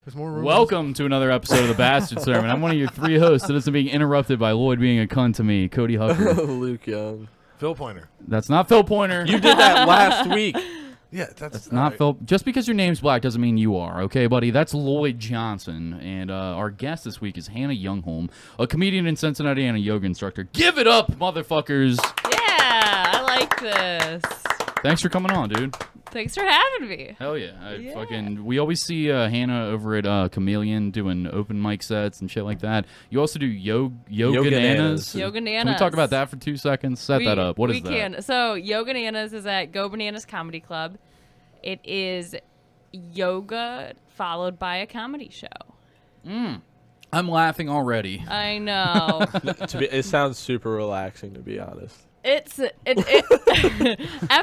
There's more room. Welcome to another episode of the Bastard Sermon. I'm one of your three hosts that isn't being interrupted by Lloyd being a cunt to me, Cody Hucker. Luke Young. Phil Pointer. That's not Phil Pointer. You did that last week. Yeah, That's not Phil. Just because your name's black doesn't mean you are, okay, buddy? That's Lloyd Johnson. And our guest this week is Hanna Ljungholm, a comedian in Cincinnati and a yoga instructor. Give it up, motherfuckers. Yeah, I like this. Thanks for coming on, dude. Thanks for having me. Hell yeah. We always see Hanna over at Chameleon doing open mic sets and shit like that. You also do Yoga Nanas. Yoga Nanas. Can we talk about that for 2 seconds? Set that up. What is that? We can. So Yoga Nanas is at Go Bananas Comedy Club. It is yoga followed by a comedy show. I'm laughing already. I know. It sounds super relaxing, to be honest. At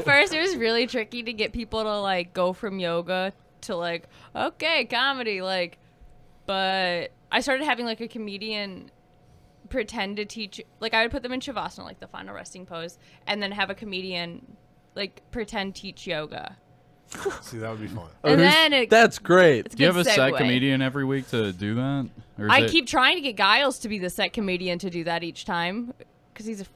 first it was really tricky to get people to like go from yoga to like, okay, comedy, like, but I started having like a comedian pretend to teach, like I would put them in Shavasana, like the final resting pose, and then have a comedian like pretend teach yoga. See, that would be fun. And then that's great. It's a Do you good have a set segue. comedian every week to do that? Or is I it- keep trying to get Giles to be the set comedian to do that each time because he's a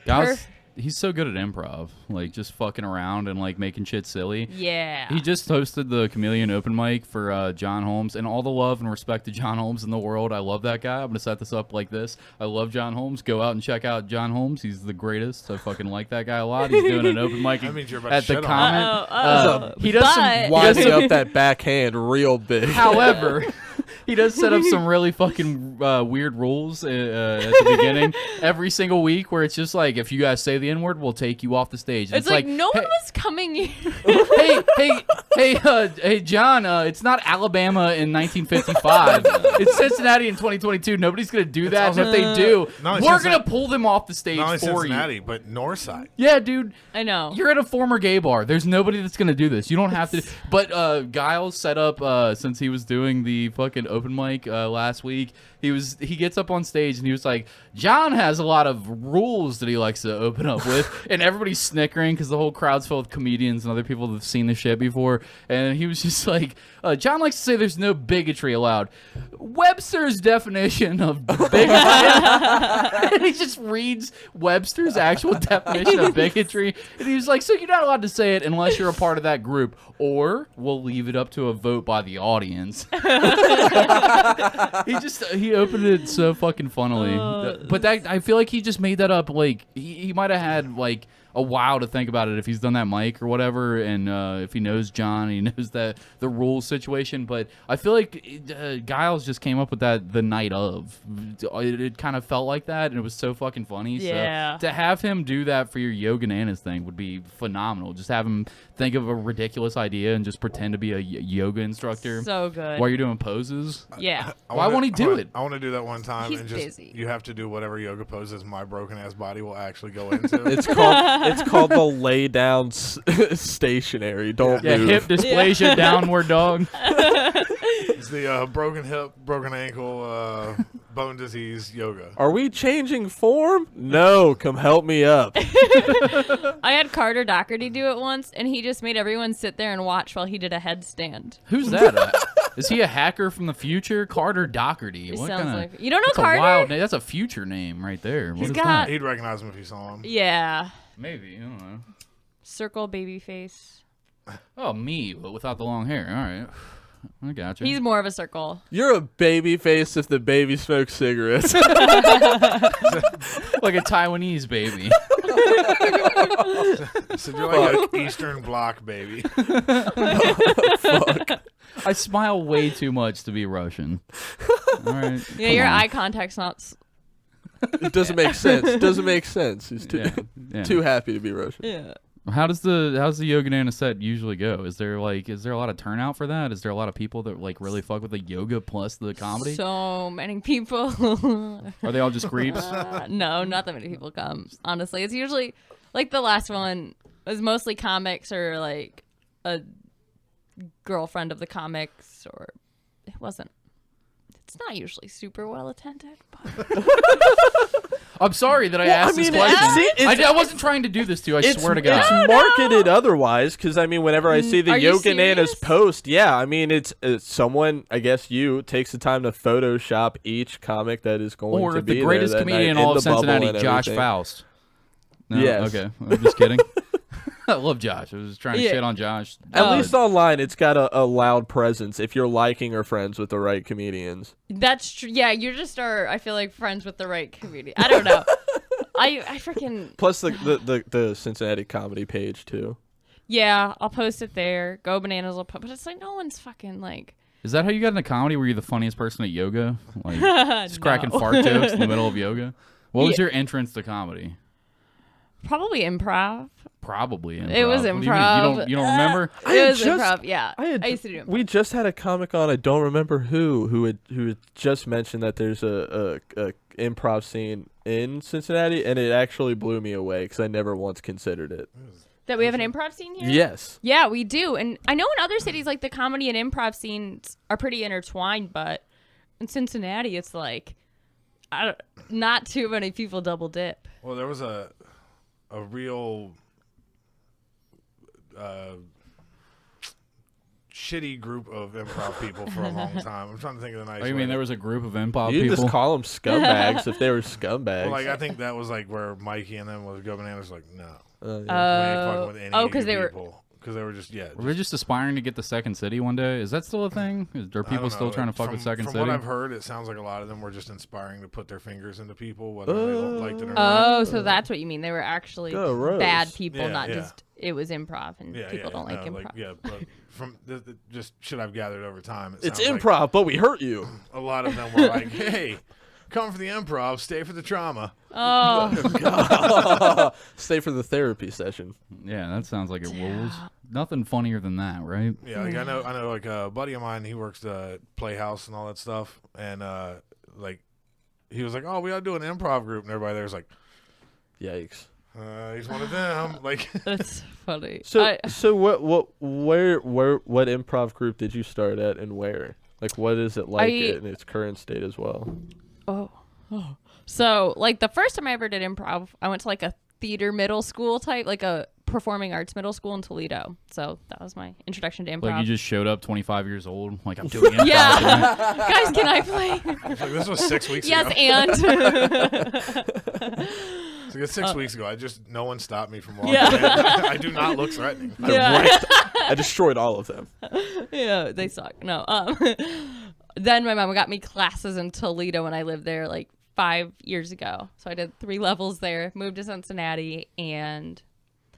Giles, he's so good at improv, like just fucking around and like making shit silly. yeah. He just hosted the Chameleon open mic for John Holmes, and all the love and respect to John Holmes in the world. I love that guy. I'm gonna set this up like this. I love John Holmes. Go out and check out John Holmes. He's the greatest. I fucking like that guy a lot. He's doing an open mic That means you're about at to the shit on Comment. He does some. Winding up that backhand real big. However, he does set up some really fucking weird rules at the beginning every single week, where it's just like, if you guys say the N-word, we'll take you off the stage. And it's like no hey, one was coming here. hey, John, it's not Alabama in 1955. It's Cincinnati in 2022. Nobody's going to do that. And if they do, Not we're Cincinnati- going to pull them off the stage Not only for Cincinnati, you. but Northside. Yeah, dude. I know. You're at a former gay bar. There's nobody that's going to do this. You don't have to. But Giles set up, since he was doing the fucking open mic last week, he gets up on stage and he was like, John has a lot of rules that he likes to open up with. And everybody's snickering because the whole crowd's filled with comedians and other people that have seen the shit before. And he was just like, John likes to say there's no bigotry allowed. Webster's definition of bigotry. And he just reads Webster's actual definition of bigotry. And he was like, so you're not allowed to say it unless you're a part of that group, or we'll leave it up to a vote by the audience. He opened it so fucking funnily. But that, I feel like he just made that up. Like he might have had like a while to think about it if he's done that mic or whatever, and if he knows John, he knows the rules situation. But I feel like Giles just came up with that the night of. It kind of felt like that, and it was so fucking funny. Yeah. So to have him do that for your Yoga Nanas thing would be phenomenal. Just have him think of a ridiculous idea and just pretend to be a yoga instructor So good. while you're doing poses. Yeah. Why won't he do it? I want to do that one time. He's and just busy. You have to do whatever yoga poses my broken ass body will actually go into. It's called the lay down stationary. Don't Yeah, move. hip dysplasia, downward dog. It's the broken hip, broken ankle, bone disease yoga. Are we changing form? No, come help me up. I had Carter Doherty do it once, and he just made everyone sit there and watch while he did a headstand. Who's that? Is he a hacker from the future? Carter Doherty. It What sounds kinda, like you don't know that's Carter. A wild name. That's a future name right there. What He's is got- that? He'd recognize him if he saw him. Yeah. Maybe. I don't know. Circle baby face. Oh, me, but without the long hair. All right. I gotcha. He's more of a circle. You're a baby face if the baby smokes cigarettes. like a Taiwanese baby. So you're like an Eastern Bloc baby. Fuck. I smile way too much to be Russian. All right. Yeah, come your on. eye contact's not. It doesn't make sense. Doesn't make sense. He's too Yeah. too happy to be Russian. Yeah. How's the Yoga Nana set usually go? Is there a lot of turnout for that? Is there a lot of people that like really fuck with the yoga plus the comedy? So many people. Are they all just creeps? No, not that many people come. Honestly, it's usually like the last one was mostly comics or like a girlfriend of the comics, or it wasn't. It's not usually super well attended, but I'm sorry that I asked this question. I wasn't trying to do this to you. I swear to God. It's marketed otherwise, because I mean, whenever I see the Are you Yoga Nanas serious? post, yeah, I mean, it's someone, I guess you, takes the time to Photoshop each comic that is going Or to be the greatest there that comedian in night, all in of the bubble Cincinnati, and Josh everything. Faust. No? Yes. Okay. I'm just kidding. I love Josh. I was just trying to Yeah. shit on Josh. At least online, it's got a loud presence if you're liking or friends with the right comedians. that's true. Yeah, you just are. I feel like friends with the right community. I don't know. I freaking Plus the Cincinnati comedy page too. yeah. I'll post it there. Go Bananas will post, but it's like no one's fucking like. Is that how you got into comedy? Were you the funniest person at yoga? Like, just cracking No. fart jokes in the middle of yoga? What was Yeah. your entrance to comedy? Probably improv. Probably improv. It was What do you mean? improv. You don't remember? I had It was just- improv. Yeah, I used to do improv. We just had a comic on. I don't remember who had just mentioned that there's a improv scene in Cincinnati, and it actually blew me away because I never once considered it. That we have an improv scene here. Yes. Yeah, we do. And I know in other cities, like the comedy and improv scenes are pretty intertwined, but in Cincinnati, it's like not too many people double dip. Well, there was a real shitty group of improv people for a long time. I'm trying to think of the nice. Oh, you mean there was a group of improv You people? just call them scumbags if they were scumbags. Well, like I think that was like where Mikey and them was Go Bananas. Like no, Yeah. we ain't fucking with any because they were. because they were just Were we just aspiring to get the Second City one day? Is that still a thing? Are I don't people still know. trying to fuck with Second From City? what I've heard, it sounds like a lot of them were just inspiring to put their fingers into people, whether they don't like it or not. Oh, so that's what you mean. They were actually Go Rose. bad people, Yeah, not yeah. just it was improv and Yeah, people don't like no, improv. yeah, but from just shit I've gathered over time, It's sounds like improv, but we hurt you. a lot of them were like, "Hey, come for the improv, stay for the trauma." Oh, Stay for the therapy session. Yeah, that sounds like it rules. Nothing funnier than that, right? Yeah, like I know, like a buddy of mine, he works the Playhouse and all that stuff, and like he was like, "Oh, we gotta do an improv group," and everybody there's like, Yikes. "He's one of them." Like, that's funny. So what improv group did you start at and where? Like what is it like in its current state as well? So, like, the first time I ever did improv, I went to, like, a theater middle school type, like a performing arts middle school in Toledo. So, that was my introduction to improv. Like you just showed up 25 years old, like I'm doing improv. yeah. tonight. Guys, can I play? it's like, this was 6 weeks yes, ago. and. It's like, it's 6 weeks ago. No one stopped me from walking Yeah. in. I do not look threatening. yeah. I destroyed all of them. yeah, they suck. No. Then my mom got me classes in Toledo when I lived there, like, 5 years ago. So I did 3 levels there, moved to Cincinnati, and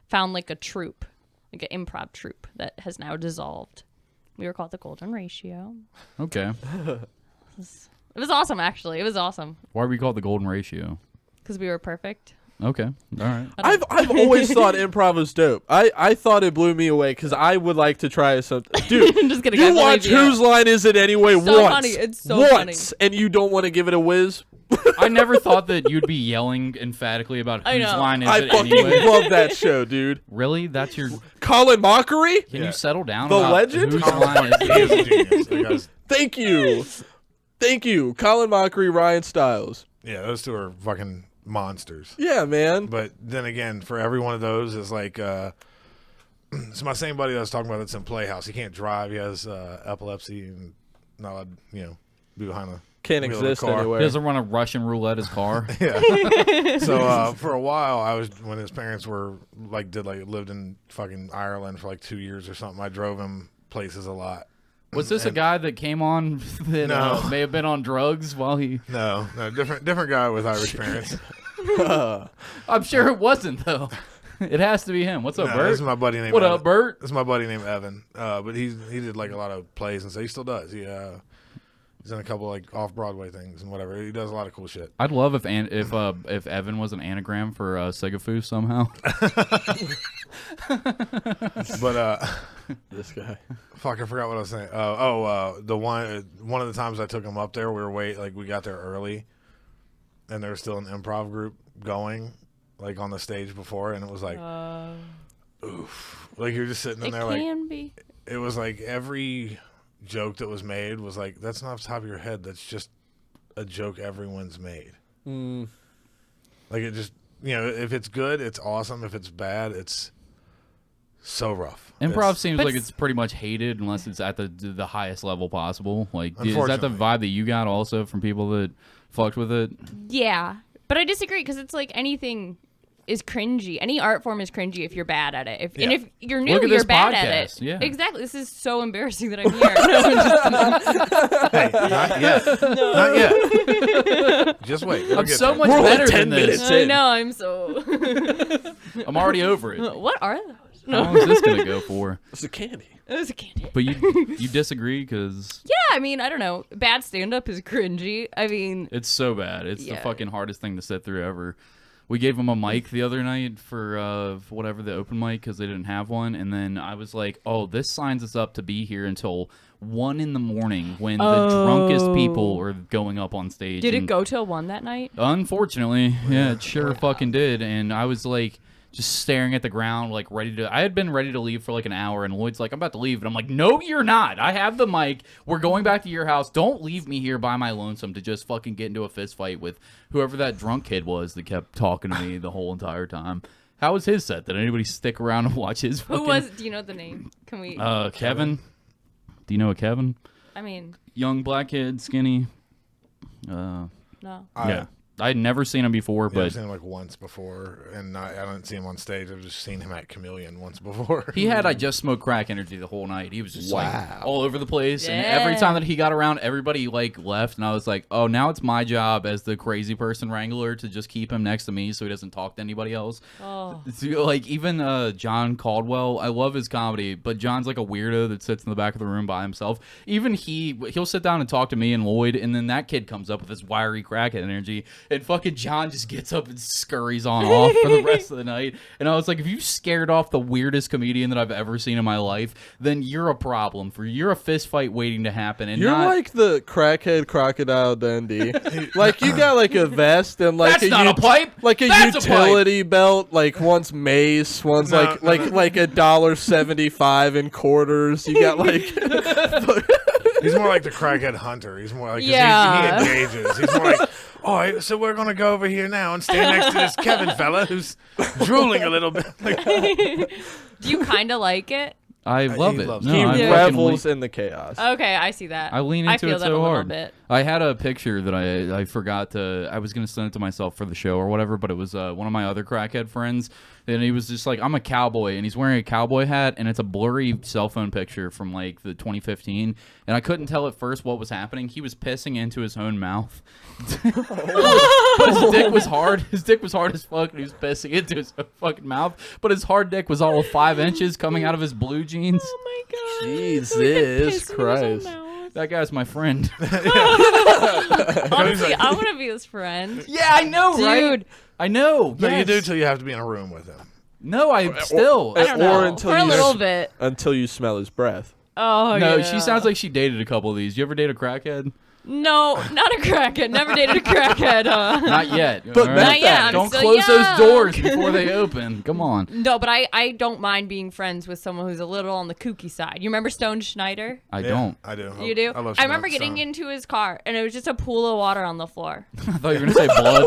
found like a troupe, like an improv troupe that has now dissolved. We were called the Golden Ratio. Okay. It was awesome, actually. It was awesome Why are we called the Golden Ratio? because we were perfect. Okay. All right. I've always thought improv was dope. I thought it blew me away because I would like to try something. Dude, I'm just kidding. you I believe watch you. Whose Line Is It Anyway So once. funny. It's so once, and you don't want to give it a whiz? I never thought that you'd be yelling emphatically about I whose know. line is I it fucking anyway. love that show, dude. Really? That's your... Colin Mockery? Can Yeah. you settle down The about legend? whose line is He it? is a genius. That guy's- Thank you. Thank you. Colin Mockery, Ryan Stiles. yeah, those two are fucking monsters. Yeah, man. But then again, for every one of those is like, it's my same buddy that I was talking about that's in Playhouse. He can't drive. He has epilepsy and not allowed, be behind the Can't wheel of the exist car. He anywhere. doesn't run a Russian roulette his car. So for a while, when his parents were lived in fucking Ireland for like 2 years or something. I drove him places a lot. Was this a guy that came on that No. may have been on drugs while he... No, different guy with Irish parents. I'm sure it wasn't, though. It has to be him. What's up, No, Bert? this is my buddy named What Evan. up, Bert? This is my buddy named Evan. But he did like a lot of plays and so he still does. He's in a couple like off Broadway things and whatever. He does a lot of cool shit. I'd love if Evan was an anagram for Segafoo somehow. But This guy. fuck, I forgot what I was saying. The one of the times I took him up there, we got there early, and there was still an improv group going, like on the stage before, and it was like, oof, like you're just sitting in It there, like can be. it was like every joke that was made was like, that's not off the top of your head. That's just a joke everyone's made. Like it just, if it's good, it's awesome. If it's bad, it's so rough. Improv seems like it's pretty much hated unless it's at the highest level possible. Like, is that the vibe that you got also from people that fucked with it? Yeah, but I disagree because it's like anything is cringy. Any art form is cringy if you're bad at it. And if you're new, you're bad at it. Yeah. Exactly. This is so embarrassing that I'm here. Hey, not yet. Not yet. Just wait. I'm so much better than this. I know. I'm so. I'm already over it. What are those? How long is this gonna go for? It's a candy. It was a candy. But you disagree because Yeah, I mean, I don't know. Bad stand-up is cringy. I mean, it's so bad. It's the fucking hardest thing to sit through ever. We gave them a mic the other night for whatever the open mic because they didn't have one, and then I was like, "Oh, this signs us up to be here until 1 a.m. when the drunkest people are going up on stage." Did it go till 1 that night? Unfortunately, yeah, it sure fucking did, and I was like, just staring at the ground, like I had been ready to leave for like an hour, and Lloyd's like, I'm about to leave. And I'm like, no, you're not. I have the mic. We're going back to your house. Don't leave me here by my lonesome to just fucking get into a fist fight with whoever that drunk kid was that kept talking to me the whole entire time. How was his set? Did anybody stick around and watch his fucking... Who was... Do you know the name? Can we... Kevin. Do you know a Kevin? I mean... Young black kid, skinny. No. Yeah. I had never seen him before, but I've seen him like once before, and I didn't see him on stage. I've just seen him at Chameleon once before. he had I just smoked crack energy the whole night. He was just like all over the place, Yeah. and every time that he got around, everybody like left, and I was like, oh, now it's my job as the crazy person wrangler to just keep him next to me so he doesn't talk to anybody else. Oh. So, like even John Caldwell, I love his comedy, but John's like a weirdo that sits in the back of the room by himself. Even he'll sit down and talk to me and Lloyd, and then that kid comes up with his wiry crackhead energy, and fucking John just gets up and scurries on off for the rest of the night. And I was like, if you scared off the weirdest comedian that I've ever seen in my life, then you're a problem. You're a fist fight waiting to happen. And you're not... like the crackhead crocodile Dundee. Like you got like a vest and like that's not a pipe. Like a That's utility belt. Like one's mace, one's like $1.75 in quarters. You got like. He's more like the crackhead hunter. He's more like he engages. He's more like, all right, so we're gonna go over here now and stand next to this Kevin fella who's drooling a little bit. Do you kind of like it? I love He it. loves No, it. He I fucking revels in the chaos. Okay, I see that. I lean into feel it that so a little hard. bit. I had a picture that I forgot to. I was gonna send it to myself for the show or whatever, but it was one of my other crackhead friends, and he was just like, "I'm a cowboy," and he's wearing a cowboy hat, and it's a blurry cell phone picture from like the 2015, and I couldn't tell at first what was happening. He was pissing into his own mouth, but his dick was hard. His dick was hard as fuck, and he was pissing into his own fucking mouth. But his hard dick was all of 5 inches coming out of his blue jeans. Oh my god! Jesus Christ. That guy's my friend. Honestly, I want to be his friend. Yeah, I know, Dude. I know. No, you yes. do till you have to be in a room with him. No, I still. I don't know. Or until For a you little bit. Until you smell his breath. Oh, No, yeah. she sounds like she dated a couple of these. You ever date a crackhead? No, not a crackhead. Never dated a crackhead. Not yet. But all not yet. I'm Don't still close those young. doors before they open. Come on. No, but I don't mind being friends with someone who's a little on the kooky side. You remember Stone Schneider? I Yeah, don't. I do. You do? I love remember Stone. getting into his car, and it was just a pool of water on the floor. I thought you were going to say blood.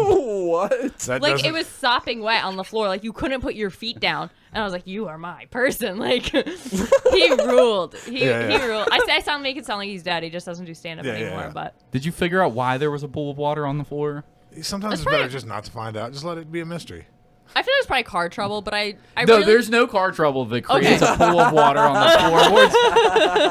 What? That Like, doesn't- it was sopping wet on the floor. Like, you couldn't put your feet down. And I was like, you are my person. Like, he ruled. He ruled. I make it sound like he's dead. He just doesn't do stand-up anymore. But Did you figure out why there was a pool of water on the floor? Sometimes it's better just not to find out. Just let it be a mystery. I feel it was probably car trouble, but I No, really... there's no car trouble that creates a pool of water on the floorboards.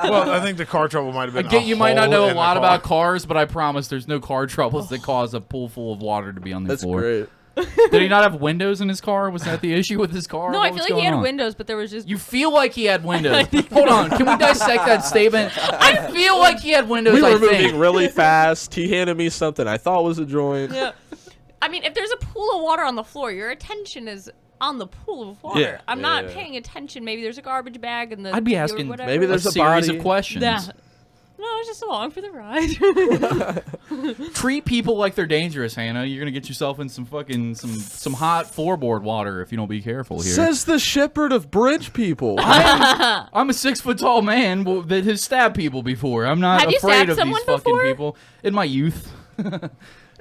Well, I think the car trouble might have been. Again, you might not know a in the lot car. about cars, but I promise there's no car troubles that cause a pool full of water to be on the That's floor. great. Did he not have windows in his car? Was that the issue with his car? No, What I was feel like he going had on? windows, but there was just... You feel like he had windows. Hold on, can we dissect that statement? I feel like he had windows. We were I moving think. really fast. He handed me something I thought was a joint. Yeah. I mean, if there's a pool of water on the floor, your attention is on the pool of water. Yeah. I'm not paying Yeah. attention. Maybe there's a garbage bag in the... I'd be or asking whatever. maybe there's a series body. of questions. Yeah. No, was just along for the ride. Treat people like they're dangerous, Hannah. You're gonna get yourself in some fucking some hot floorboard water if you don't be careful here. Says the shepherd of bridge people. I'm a 6 foot tall man that has stabbed people before. I'm not Have you afraid stabbed of these someone fucking before? people. In my youth.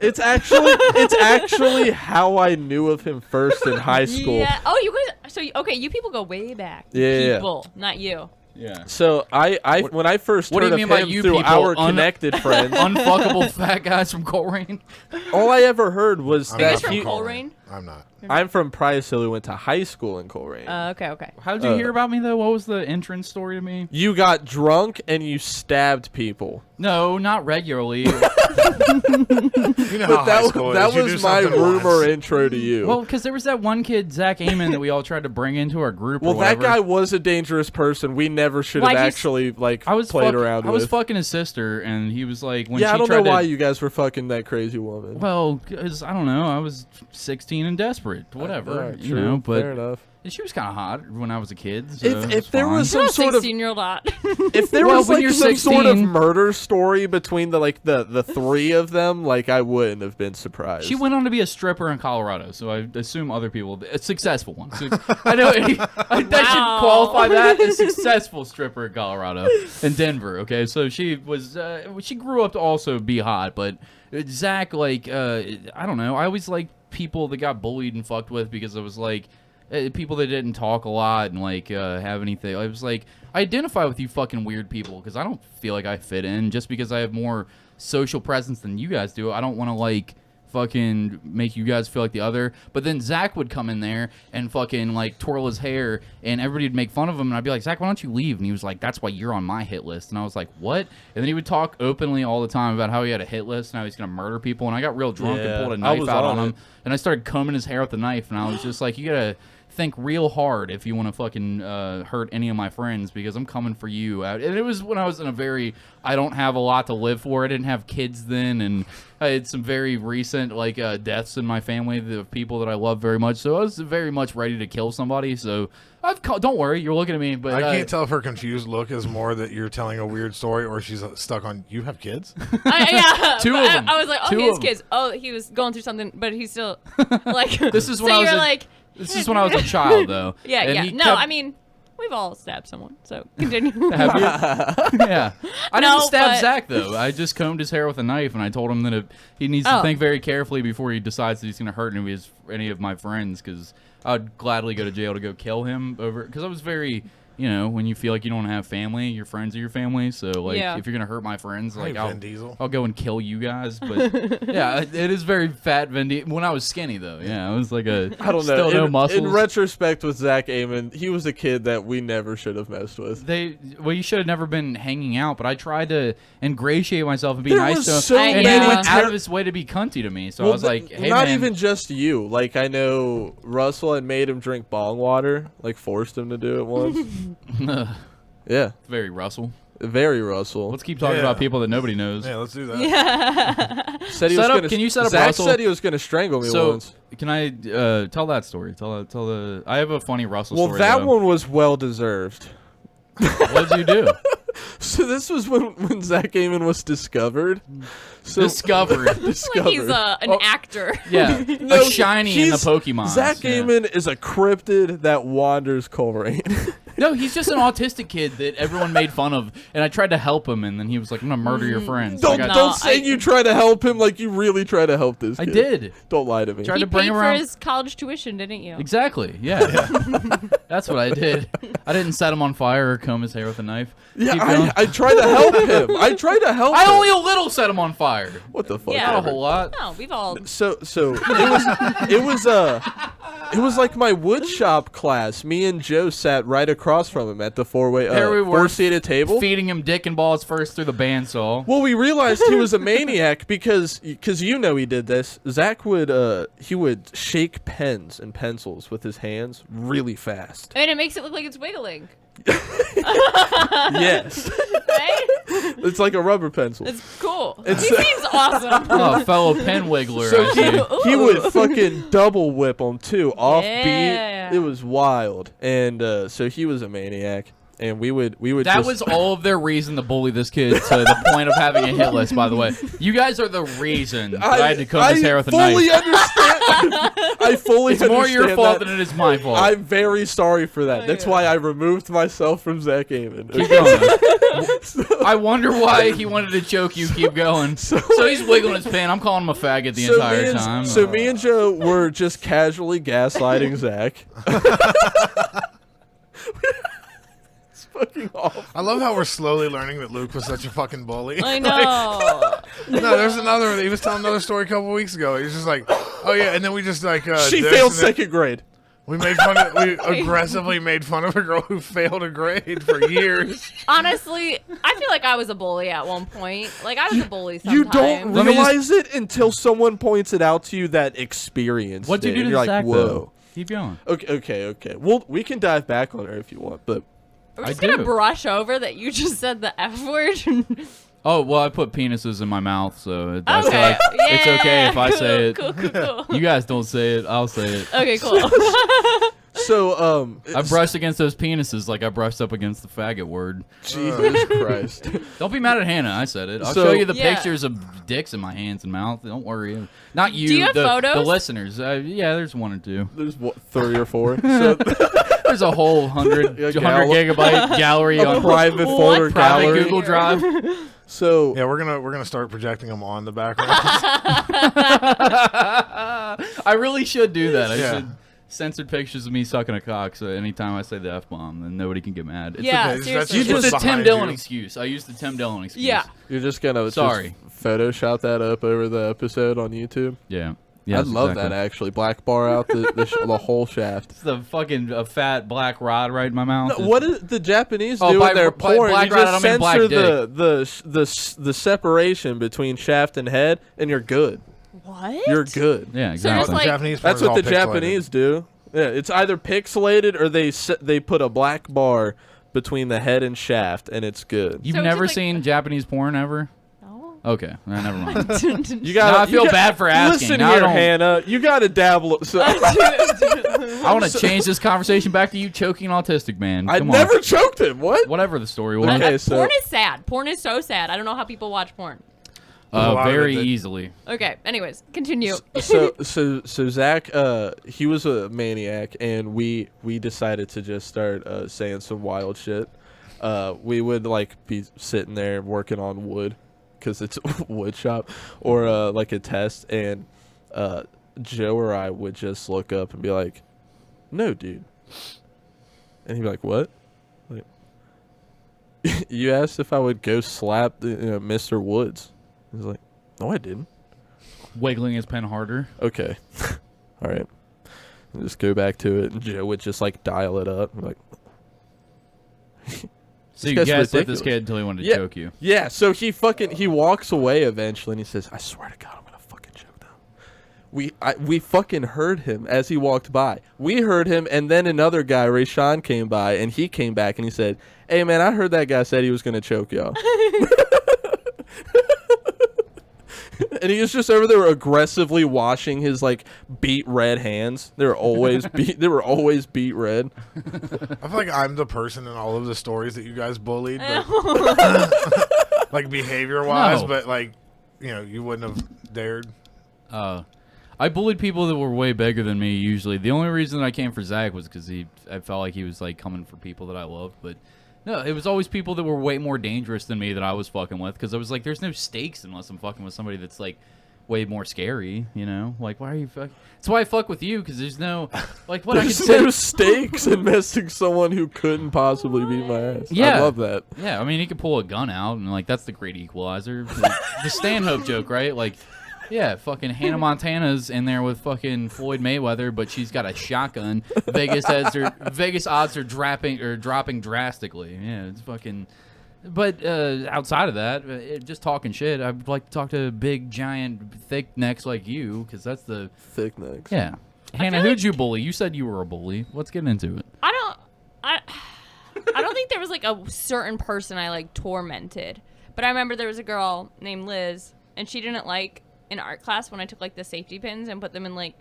It's actually how I knew of him first in high school. Yeah. Oh, you guys. So okay, you people go way back. Yeah. People, not you. Yeah. So when I first What do heard you of mean by him you through people? our connected friends, Unfuckable fat guys from Coleraine. all I ever heard was I'm you that guys from he. Coleraine? I'm not. I'm from Price Hill. Who went to high school in Coleraine. Okay. How did you hear about me though? What was the entrance story to me? You got drunk and you stabbed people. No, not regularly. You know how high school That is. You do was my something rumor once. intro to you. Well, because there was that one kid, Zach Amon, that we all tried to bring into our group. Well, or that whatever. guy was a dangerous person. We never should have Why'd you actually I was played around I was with. fucking his sister, and he was like, when Yeah, she I don't tried know to, why you guys were fucking that crazy woman. Well, because I don't know, I was 16 and desperate, whatever, Alright, you true, know. But fair enough. she was kind of hot when I was a kid. So If there was some You're a sort of 16-year-old hot. if there Well, was when like you're some sort of 16 murder story between the three of them, like I wouldn't have been surprised. She went on to be a stripper in Colorado, so I assume other people, a successful one. So I know that should Wow. qualify that as successful stripper in Colorado, in Denver. Okay, so she was, she grew up to also be hot, but Zach, like, I don't know. I always like people that got bullied and fucked with because it was like people that didn't talk a lot and like have anything. I was like, I identify with you fucking weird people because I don't feel like I fit in just because I have more social presence than you guys do. I don't want to like fucking make you guys feel like the other. But then Zach would come in there and fucking like twirl his hair and everybody would make fun of him and I'd be like, Zach, why don't you leave? And he was like, that's why you're on my hit list. And I was like, what? And then he would talk openly all the time about how he had a hit list and how he's gonna murder people. And I got real drunk Yeah, and pulled a I knife was out on on him it. and I started combing his hair with the knife and I was just like, you gotta think real hard if you want to fucking hurt any of my friends because I'm coming for you. And it was when I was in a very, I don't have a lot to live for. I didn't have kids then, and I had some very recent like deaths in my family of people that I love very much. So I was very much ready to kill somebody. So don't worry, you're looking at me, but I can't tell if her confused look is more that you're telling a weird story or she's stuck on, you have kids? Yeah. Two but of them. I was like, oh, Two he has of them. kids. Oh, he was going through something, but he's still like. This is so when I was you're a- like. this is when I was a child, though. Yeah, And yeah. he No, kept- I mean, we've all stabbed someone, so continue. Have you? Yeah. I No, didn't stab but- Zach, though. I just combed his hair with a knife, and I told him that he needs to Oh. think very carefully before he decides that he's going to hurt any of my friends, because I would gladly go to jail to go kill him over. Because I was very, you know, when you feel like you don't have family, your friends are your family. So, like, Yeah. if you're going to hurt my friends, like, Vin Diesel. I'll go and kill you guys. But, yeah, it is very fat Vin Diesel. When I was skinny, though, yeah, I was like a I don't know. still no muscles. In retrospect, with Zach Amon, he was a kid that we never should have messed with. You should have never been hanging out, but I tried to ingratiate myself and be There nice was to him, so and many he went ter- out of his way to be cunty to me. So I was like, "Hey, not man, even just you. Like I know Russell had made him drink bong water, like forced him to do it once. Yeah, very Russell." very Russell. Let's keep talking Yeah. about people that nobody knows. Yeah, let's do that. Said he Set was up- gonna, can you set up Zach Russell? said he was going to strangle me So once. can I tell that story? Tell the. I have a funny Russell Well, story. that though. one was well deserved. What did you do? So this was when Zach Amon was discovered. So Discovered. Like discovered. he's an actor. Yeah, No, a shiny in the he's- Pokemon. Zach Amon is a cryptid that wanders Coleraine. No, he's just an autistic kid that everyone made fun of, and I tried to help him, and then he was like, "I'm gonna murder your friends." don't Like, No, don't say I- you try to help him like you really try to help this I kid. did. Don't lie to me. Tried He to bring paid him for around. his college tuition, didn't you? Exactly. Yeah. That's what I did. I didn't set him on fire or comb his hair with a knife. Yeah, Keep going. I tried to help him. I tried to help I him. only a little set him on fire. What the fuck? Yeah. Not a ever. whole lot. No, we've all. So it was like my wood shop class. Me and Joe sat right across from him at the There we were, four-seated table. Feeding him dick and balls first through the bandsaw. Well, we realized he was a maniac because you know he did this. Zach would shake pens and pencils with his hands really fast. And it makes it look like it's wiggling. Yes, Right? it's like a rubber pencil. It's cool. It's- He seems awesome. Oh, fellow pen wiggler. So I see. he would fucking double whip them too, off Yeah. beat. It was wild, and so he was a maniac. and we would. That just, was all of their reason to bully this kid to the point of having a hit list. By the way, you guys are the reason that I had to comb his hair with a knife. I fully It's understand. more your fault that. than it is my fault. I'm very sorry for that. That's why I removed myself from Zach Amon. Keep going. I wonder why he wanted to choke you. Keep going. So he's wiggling his pen. I'm calling him a faggot the entire time. So me and Joe were just casually gaslighting Zach. It's fucking awful. I love how we're slowly learning that Luke was such a fucking bully. I know. No, there's another. He was telling another story a couple weeks ago. He was just like, oh yeah, and then we just like She this, failed and then second grade. We made fun of. We aggressively made fun of a girl who failed a grade for years. Honestly, I feel like I was a bully at one point. Like I was a bully sometimes. You don't Let me realize it until someone points it out to you that experienced What'd you it, do and to you're Zach, like, whoa. though? Keep going. Okay. Well, we can dive back on her if you want, but We're I just gonna do. brush over that you just said the F word. Oh, well, I put penises in my mouth, so that's Okay. like, it's okay if I Cool, say it. Cool. You guys don't say it. I'll say it. Okay, cool. so I brushed against those penises like I brushed up against the faggot word. Jesus Christ. Don't be mad at Hannah. I said it. I'll So- show you the Yeah. pictures of dicks in my hands and mouth. Don't worry. Not you. Do you have the photos? listeners. Yeah, there's one or two. There's what, 3 or 4. So There's a whole 100 Yeah, 100 gigabyte gallery a on private folder private gallery. Google Drive. So Yeah, we're gonna start projecting them on the background. I really should do that. I Yeah. should censor pictures of me sucking a cock, so anytime I say the F-bomb, then nobody can get mad. It's Yeah, okay, that's seriously. just It's what's a Tim behind Dillon you. excuse. I used the Tim Dillon excuse. Yeah. you're just gonna Sorry. just Photoshop that up over the episode on YouTube. Yeah. I'd love that actually. Black bar out the whole shaft. It's the fucking fat black rod right in my mouth. No, what do the Japanese Oh, do by in their black porn? rod, You I just don't mean black censor dick. the separation between shaft and head, and you're good. What? You're good. Yeah, So there's exactly. like- Japanese porn That's is what all the pixelated. Japanese do. Yeah, it's either pixelated or they put a black bar between the head and shaft, and it's good. You've So it's never just like- seen Japanese porn ever? No. Okay, never mind. You got. No, I feel bad for asking. Listen Now I here, don't- Hannah. You got to dabble. So, I want to change this conversation back to you choking an autistic man. I Come never on. choked him. What? Whatever the story was. Okay, so Porn is sad. Porn is so sad. I don't know how people watch porn. A lot of Very it that- easily. Okay. Anyways, continue. so Zach, he was a maniac, and we decided to just start saying some wild shit. We would like be sitting there working on wood, because it's a wood shop, or like a test, and Joe or I would just look up and be like, "No, dude," and he'd be like, "What?" Like, you asked if I would go slap Mr. Woods. I was like, "No, I didn't." Wiggling his pen harder. Okay. All right. Just go back to it, and Joe would just like dial it up. I'm like, So you guy's gaslit ridiculous. this kid until he wanted to Yeah. choke you. yeah. So he walks away eventually, and he says, "I swear to God, I'm gonna fucking choke them." We fucking heard him as he walked by. We heard him, and then another guy, Rayshawn, came by, and he came back and he said, "Hey man, I heard that guy said he was gonna choke y'all." And he was just over there aggressively washing his like beet red hands. They were always beet red. I feel like I'm the person in all of the stories that you guys bullied, but like behavior wise, No. but like you wouldn't have dared. I bullied people that were way bigger than me usually. The only reason I came for Zach was because I felt like he was like coming for people that I loved. But no, it was always people that were way more dangerous than me that I was fucking with, because I was like, there's no stakes unless I'm fucking with somebody that's like way more scary, Like, why are you fucking... That's why I fuck with you, because there's no... Like, what I could There's say... no stakes in messing someone who couldn't possibly beat my ass. Yeah. I love that. Yeah, I mean, he could pull a gun out, and, like, that's the great equalizer. The Stanhope joke, right? Like, yeah, fucking Hannah Montana's in there with fucking Floyd Mayweather, but she's got a shotgun. Vegas odds are dropping drastically. Yeah, it's fucking... But outside of that, just talking shit, I'd like to talk to big, giant, thick necks like you, because that's the... Thick necks. Yeah. Hannah, who'd you bully? You said you were a bully. Let's get into it. I don't think there was like a certain person I like tormented, but I remember there was a girl named Liz, and she didn't like in art class when I took like the safety pins and put them in like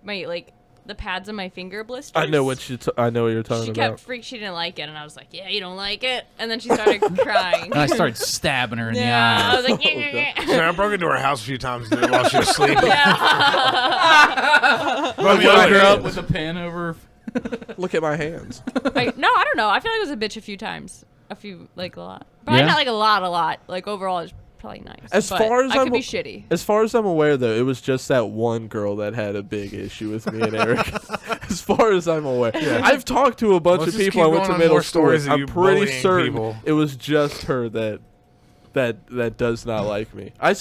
my like the pads on my finger blisters. I know what you're talking She about. kept she didn't like it, and I was like, yeah, you don't like it, and then she started crying. And I started stabbing her in the Yeah, I eye. was like, yeah. So I broke into her house a few times while she was sleeping. I woke her up with a pen over. Look at my hands. I don't know. I feel like I was a bitch a few times. A lot. Probably Yeah? not like a lot. Like overall, it's probably nice. As But far as I I'm could be shitty. As far as I'm aware, though, it was just that one girl that had a big issue with me and Eric. As far as I'm aware, I've talked to a bunch Let's of just people I keep went to going on middle more school stories with. of I'm you pretty bullying certain people. it was just her that does not like me. I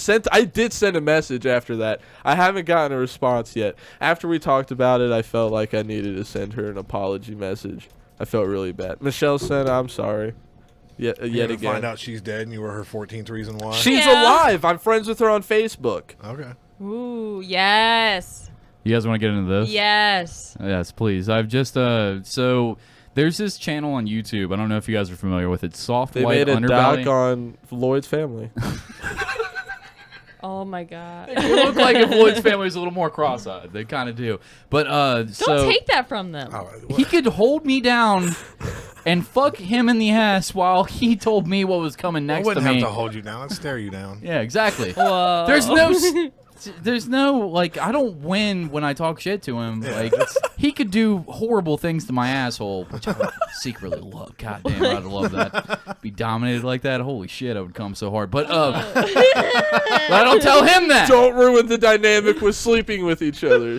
did send a message after that. I haven't gotten a response yet. After we talked about it, I felt like I needed to send her an apology message. I felt really bad. Michelle said, "I'm sorry." Yet again. Find out she's dead and you were her 14th reason why. She's Yeah. alive. I'm friends with her on Facebook. Okay. Ooh, yes, You guys want to get into this? yes. Yes, please. I've just so there's this channel on YouTube. I don't know if you guys are familiar with it. Soft They White made a Underbelly. doc on Lloyd's family. Oh my god. It look like if Lloyd's family was a little more cross-eyed. They kind of do. But Don't take that from them. Oh, he could hold me down and fuck him in the ass while he told me what was coming I next to wouldn't me. have to hold you down. I'd stare you down. Yeah, exactly. Whoa. There's no like I don't win when I talk shit to him. Yeah, Like he could do horrible things to my asshole, which I would secretly love. God damn, I'd love that. Be dominated like that. Holy shit, I would come so hard. But but I don't tell him that. Don't ruin the dynamic with sleeping with each other.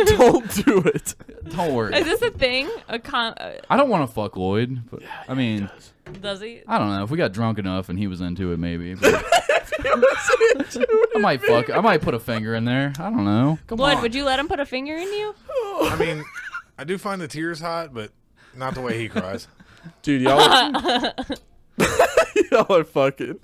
Don't do it. Don't worry. Is this a thing? I don't want to fuck Lloyd, but I mean, Does he? I don't know. If we got drunk enough and he was into it, maybe. But I might fuck. I might put a finger in there. I don't know. Come Blood, on. would you let him put a finger in you? I mean, I do find the tears hot, but not the way he cries. Dude, y'all are fucking.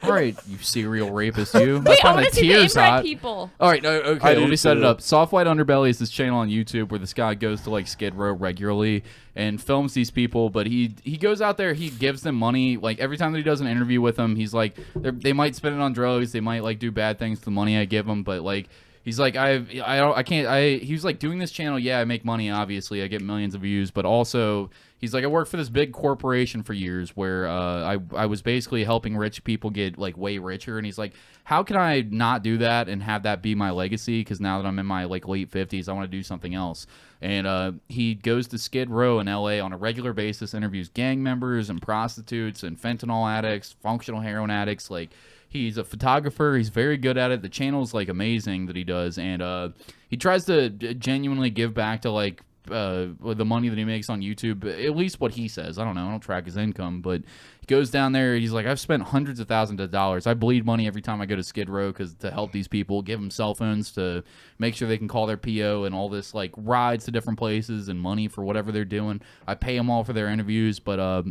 All right, you serial rapist, you. Wait, I find want the to see the tears inbred hot. people. All right, okay, I let do me set it too. up. Soft White Underbelly is this channel on YouTube where this guy goes to like Skid Row regularly and films these people, but he goes out there, he gives them money. Like every time that he does an interview with them, he's like, they might spend it on drugs, they might like do bad things with the money I give them, but like he's like, he was like doing this channel. Yeah, I make money. Obviously, I get millions of views, but also he's like, I worked for this big corporation for years where I was basically helping rich people get like way richer. And he's like, how can I not do that and have that be my legacy? Because now that I'm in my like late 50s, I want to do something else. And he goes to Skid Row in LA on a regular basis, interviews gang members and prostitutes and fentanyl addicts, functional heroin addicts. Like, he's a photographer. He's very good at it. The channel's like amazing that he does, and he tries to genuinely give back to like the money that he makes on YouTube. At least what he says. I don't know. I don't track his income, but he goes down there. He's like, I've spent hundreds of thousands of dollars. I bleed money every time I go to Skid Row to help these people, give them cell phones to make sure they can call their PO and all this like rides to different places and money for whatever they're doing. I pay them all for their interviews, but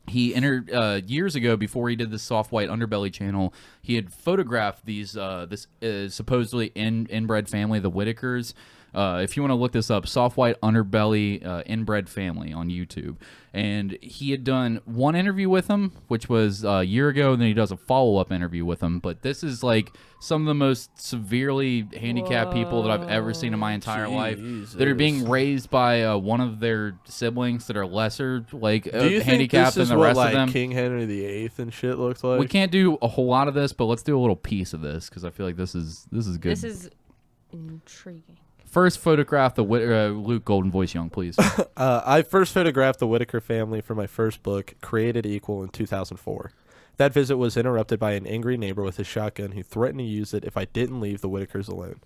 he entered years ago before he did the Soft White Underbelly channel. He had photographed these this supposedly inbred family, the Whitakers. If you want to look this up, Soft White Underbelly inbred family on YouTube. And he had done one interview with them, which was a year ago, and then he does a follow-up interview with them. But this is like some of the most severely handicapped people that I've ever seen in my entire life that are being raised by one of their siblings that are lesser like handicapped than the rest of them. King Henry VIII and shit looks like? We can't do a whole lot of this, but let's do a little piece of this because I feel like this is good. This is intriguing. First photograph the Luke Golden Voice Young, please. I first photographed the Whitaker family for my first book, Created Equal, in 2004. That visit was interrupted by an angry neighbor with a shotgun who threatened to use it if I didn't leave the Whitakers alone.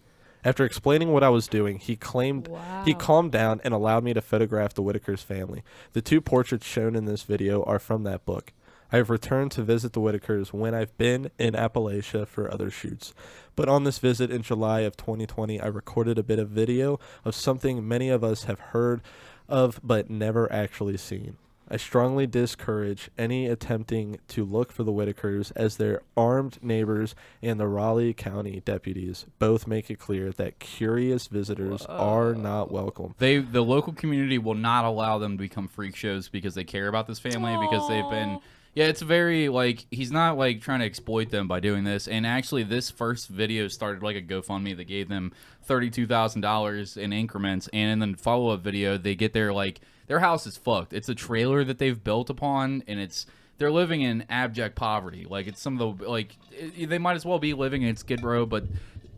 After explaining what I was doing, he claimed he calmed down and allowed me to photograph the Whitakers family. The two portraits shown in this video are from that book. I have returned to visit the Whitakers when I've been in Appalachia for other shoots. But on this visit in July of 2020, I recorded a bit of video of something many of us have heard of but never actually seen. I strongly discourage any attempting to look for the Whitakers, as their armed neighbors and the Raleigh County deputies both make it clear that curious visitors are not welcome. The local community will not allow them to become freak shows because they care about this family, because they've been Yeah, it's very, like, he's not, like, trying to exploit them by doing this. And actually, this first video started, like, a GoFundMe that gave them $32,000 in increments. And then the follow-up video, they get their, like, their house is fucked. It's a trailer that they've built upon, and they're living in abject poverty. Like, it's some of the, like, they might as well be living in Skid Row, but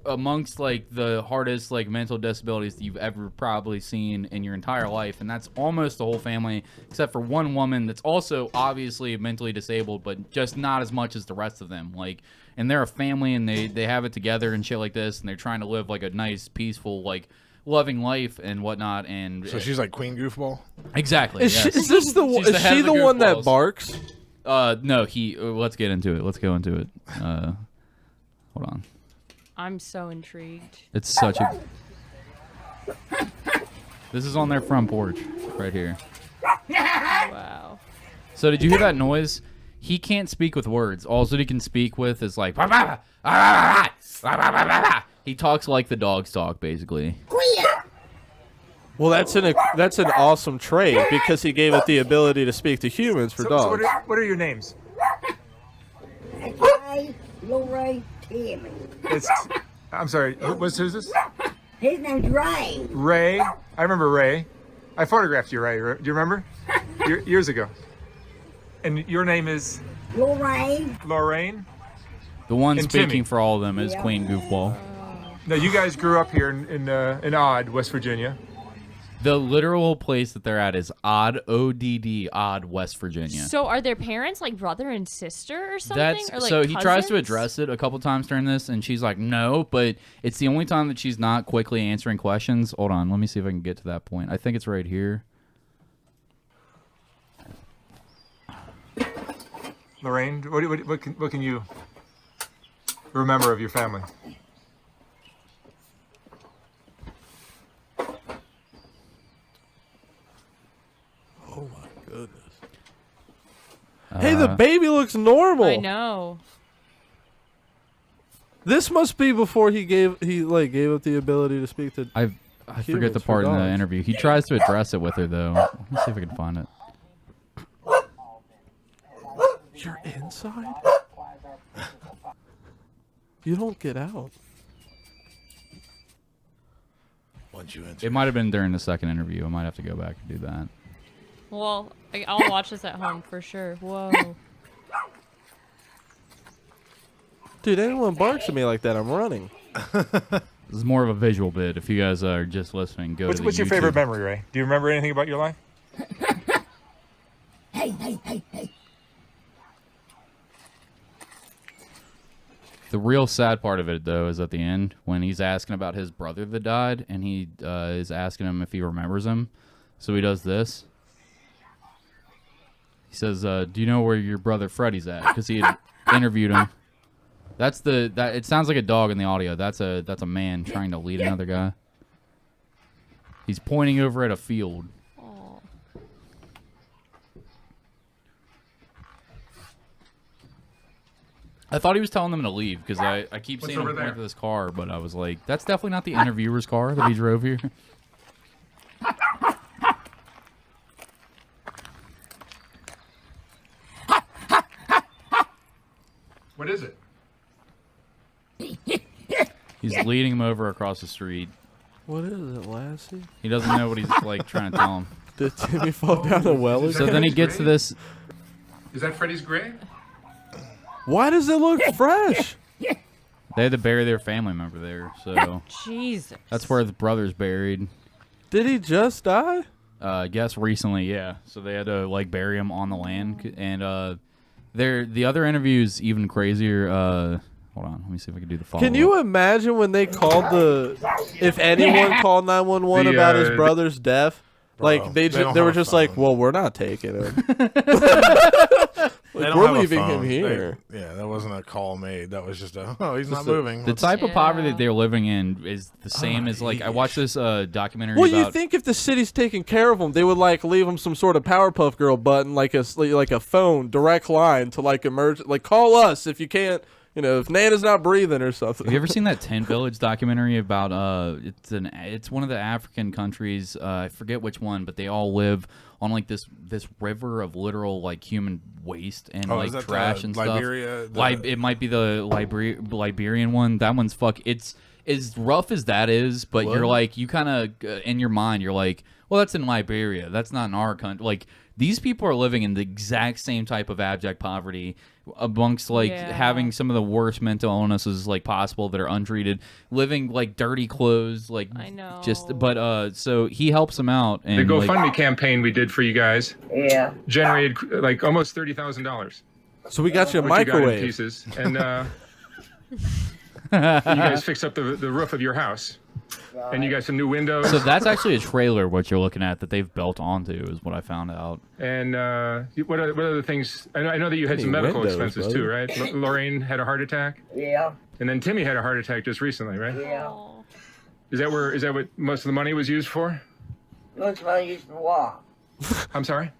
amongst, like, the hardest, like, mental disabilities that you've ever probably seen in your entire life. And that's almost the whole family, except for one woman that's also obviously mentally disabled, but just not as much as the rest of them. Like, and they're a family, and they have it together and shit like this, and they're trying to live, like, a nice, peaceful, like, loving life and whatnot. And so she's like Queen Goofball? Exactly. Is she the one that barks? No, let's get into it. Let's go into it. Hold on. I'm so intrigued. It's such a... This is on their front porch, right here. Wow. So did you hear that noise? He can't speak with words. All that he can speak with is like... He talks like the dogs talk, basically. Well, that's an awesome trait because he gave it the ability to speak to humans for dogs. So what are your names? Ray, Timmy. I'm sorry. Who's this? His name's Ray. Ray. I remember Ray. I photographed you, Ray. Do you remember? Years ago. And your name is? Lorraine. Lorraine. The one and speaking Timmy. for all of them is Queen Goofball. Now, you guys grew up here in Odd, West Virginia. The literal place that they're at is Odd, O-D-D, Odd, West Virginia. So are their parents like brother and sister or something? Or, like, so he tries to cousins? address it a couple times during this, and she's like, no, but it's the only time that she's not quickly answering questions. Hold on, let me see if I can get to that point. I think it's right here. Lorraine, what can you remember of your family? Oh my goodness. Hey, the baby looks normal. I know. This must be before he gave up the ability to speak to. I forget the part in the interview. He tries to address it with her, though. Let me see if I can find it. You're inside? You don't get out. Once you enter. It might have been during the second interview. I might have to go back and do that. Well, I'll watch this at home for sure. Whoa. Dude, anyone barks at me like that, I'm running. This is more of a visual bit. If you guys are just listening, go to the What's your YouTube. favorite memory, Ray? Do you remember anything about your life? Hey. The real sad part of it, though, is at the end when he's asking about his brother that died, and he is asking him if he remembers him. So he does this. He says, "Do you know where your brother Freddie's at?" Because he had interviewed him. It sounds like a dog in the audio. That's a man trying to lead another guy. He's pointing over at a field. Aw. I thought he was telling them to leave because I keep seeing him point to this car, but I was like, that's definitely not the interviewer's car that he drove here. What is it? He's leading him over across the street. What is it, Lassie? He doesn't know what he's like trying to tell him. Did Timmy fall down a well? So then he gets to this. Is that Freddie's grave? Why does it look fresh? They had to bury their family member there, so Jesus. that's where the brother's buried. Did he just die? I guess recently, yeah. So they had to like bury him on the land, and the other interview is even crazier. Hold on, let me see if I can do the follow-up. Can you imagine when they called if anyone called 911 about his brother's death? Like they were just like, well, we're not taking him. We're leaving him here. That wasn't a call made. That was just he's not moving. The type of poverty that they're living in is the same as like I watched this documentary. Well, about... you think if the city's taking care of them, they would like leave them some sort of Powerpuff Girl button, like a phone direct line to like emerge, like call us if you can't You know, if Nana's not breathing or something. Have you ever seen that Tent Village documentary about it's one of the African countries, I forget which one, but they all live on like this river of literal like human waste and Oh, like is that trash the and Liberia, stuff. It might be the Liberian one. That one's it's as rough as that is, but you're like, you kind of in your mind you're like, well, that's in Liberia, that's not in our country. Like, these people are living in the exact same type of abject poverty amongst like having some of the worst mental illnesses like possible that are untreated, living like dirty clothes, like I know. So he helps them out. And The GoFundMe campaign we did for you guys generated like almost $30,000. So we got you a What you got in microwave. pieces, and you guys fixed up the roof of your house, and you got some new windows. So that's actually a trailer. What you're looking at that they've built onto is what I found out. And what other things? I know that you had some medical windows, expenses too, right? Lorraine had a heart attack, Yeah. and then Timmy had a heart attack just recently, right? Yeah. Is that what most of the money was used for? Most of I used for what? I'm sorry.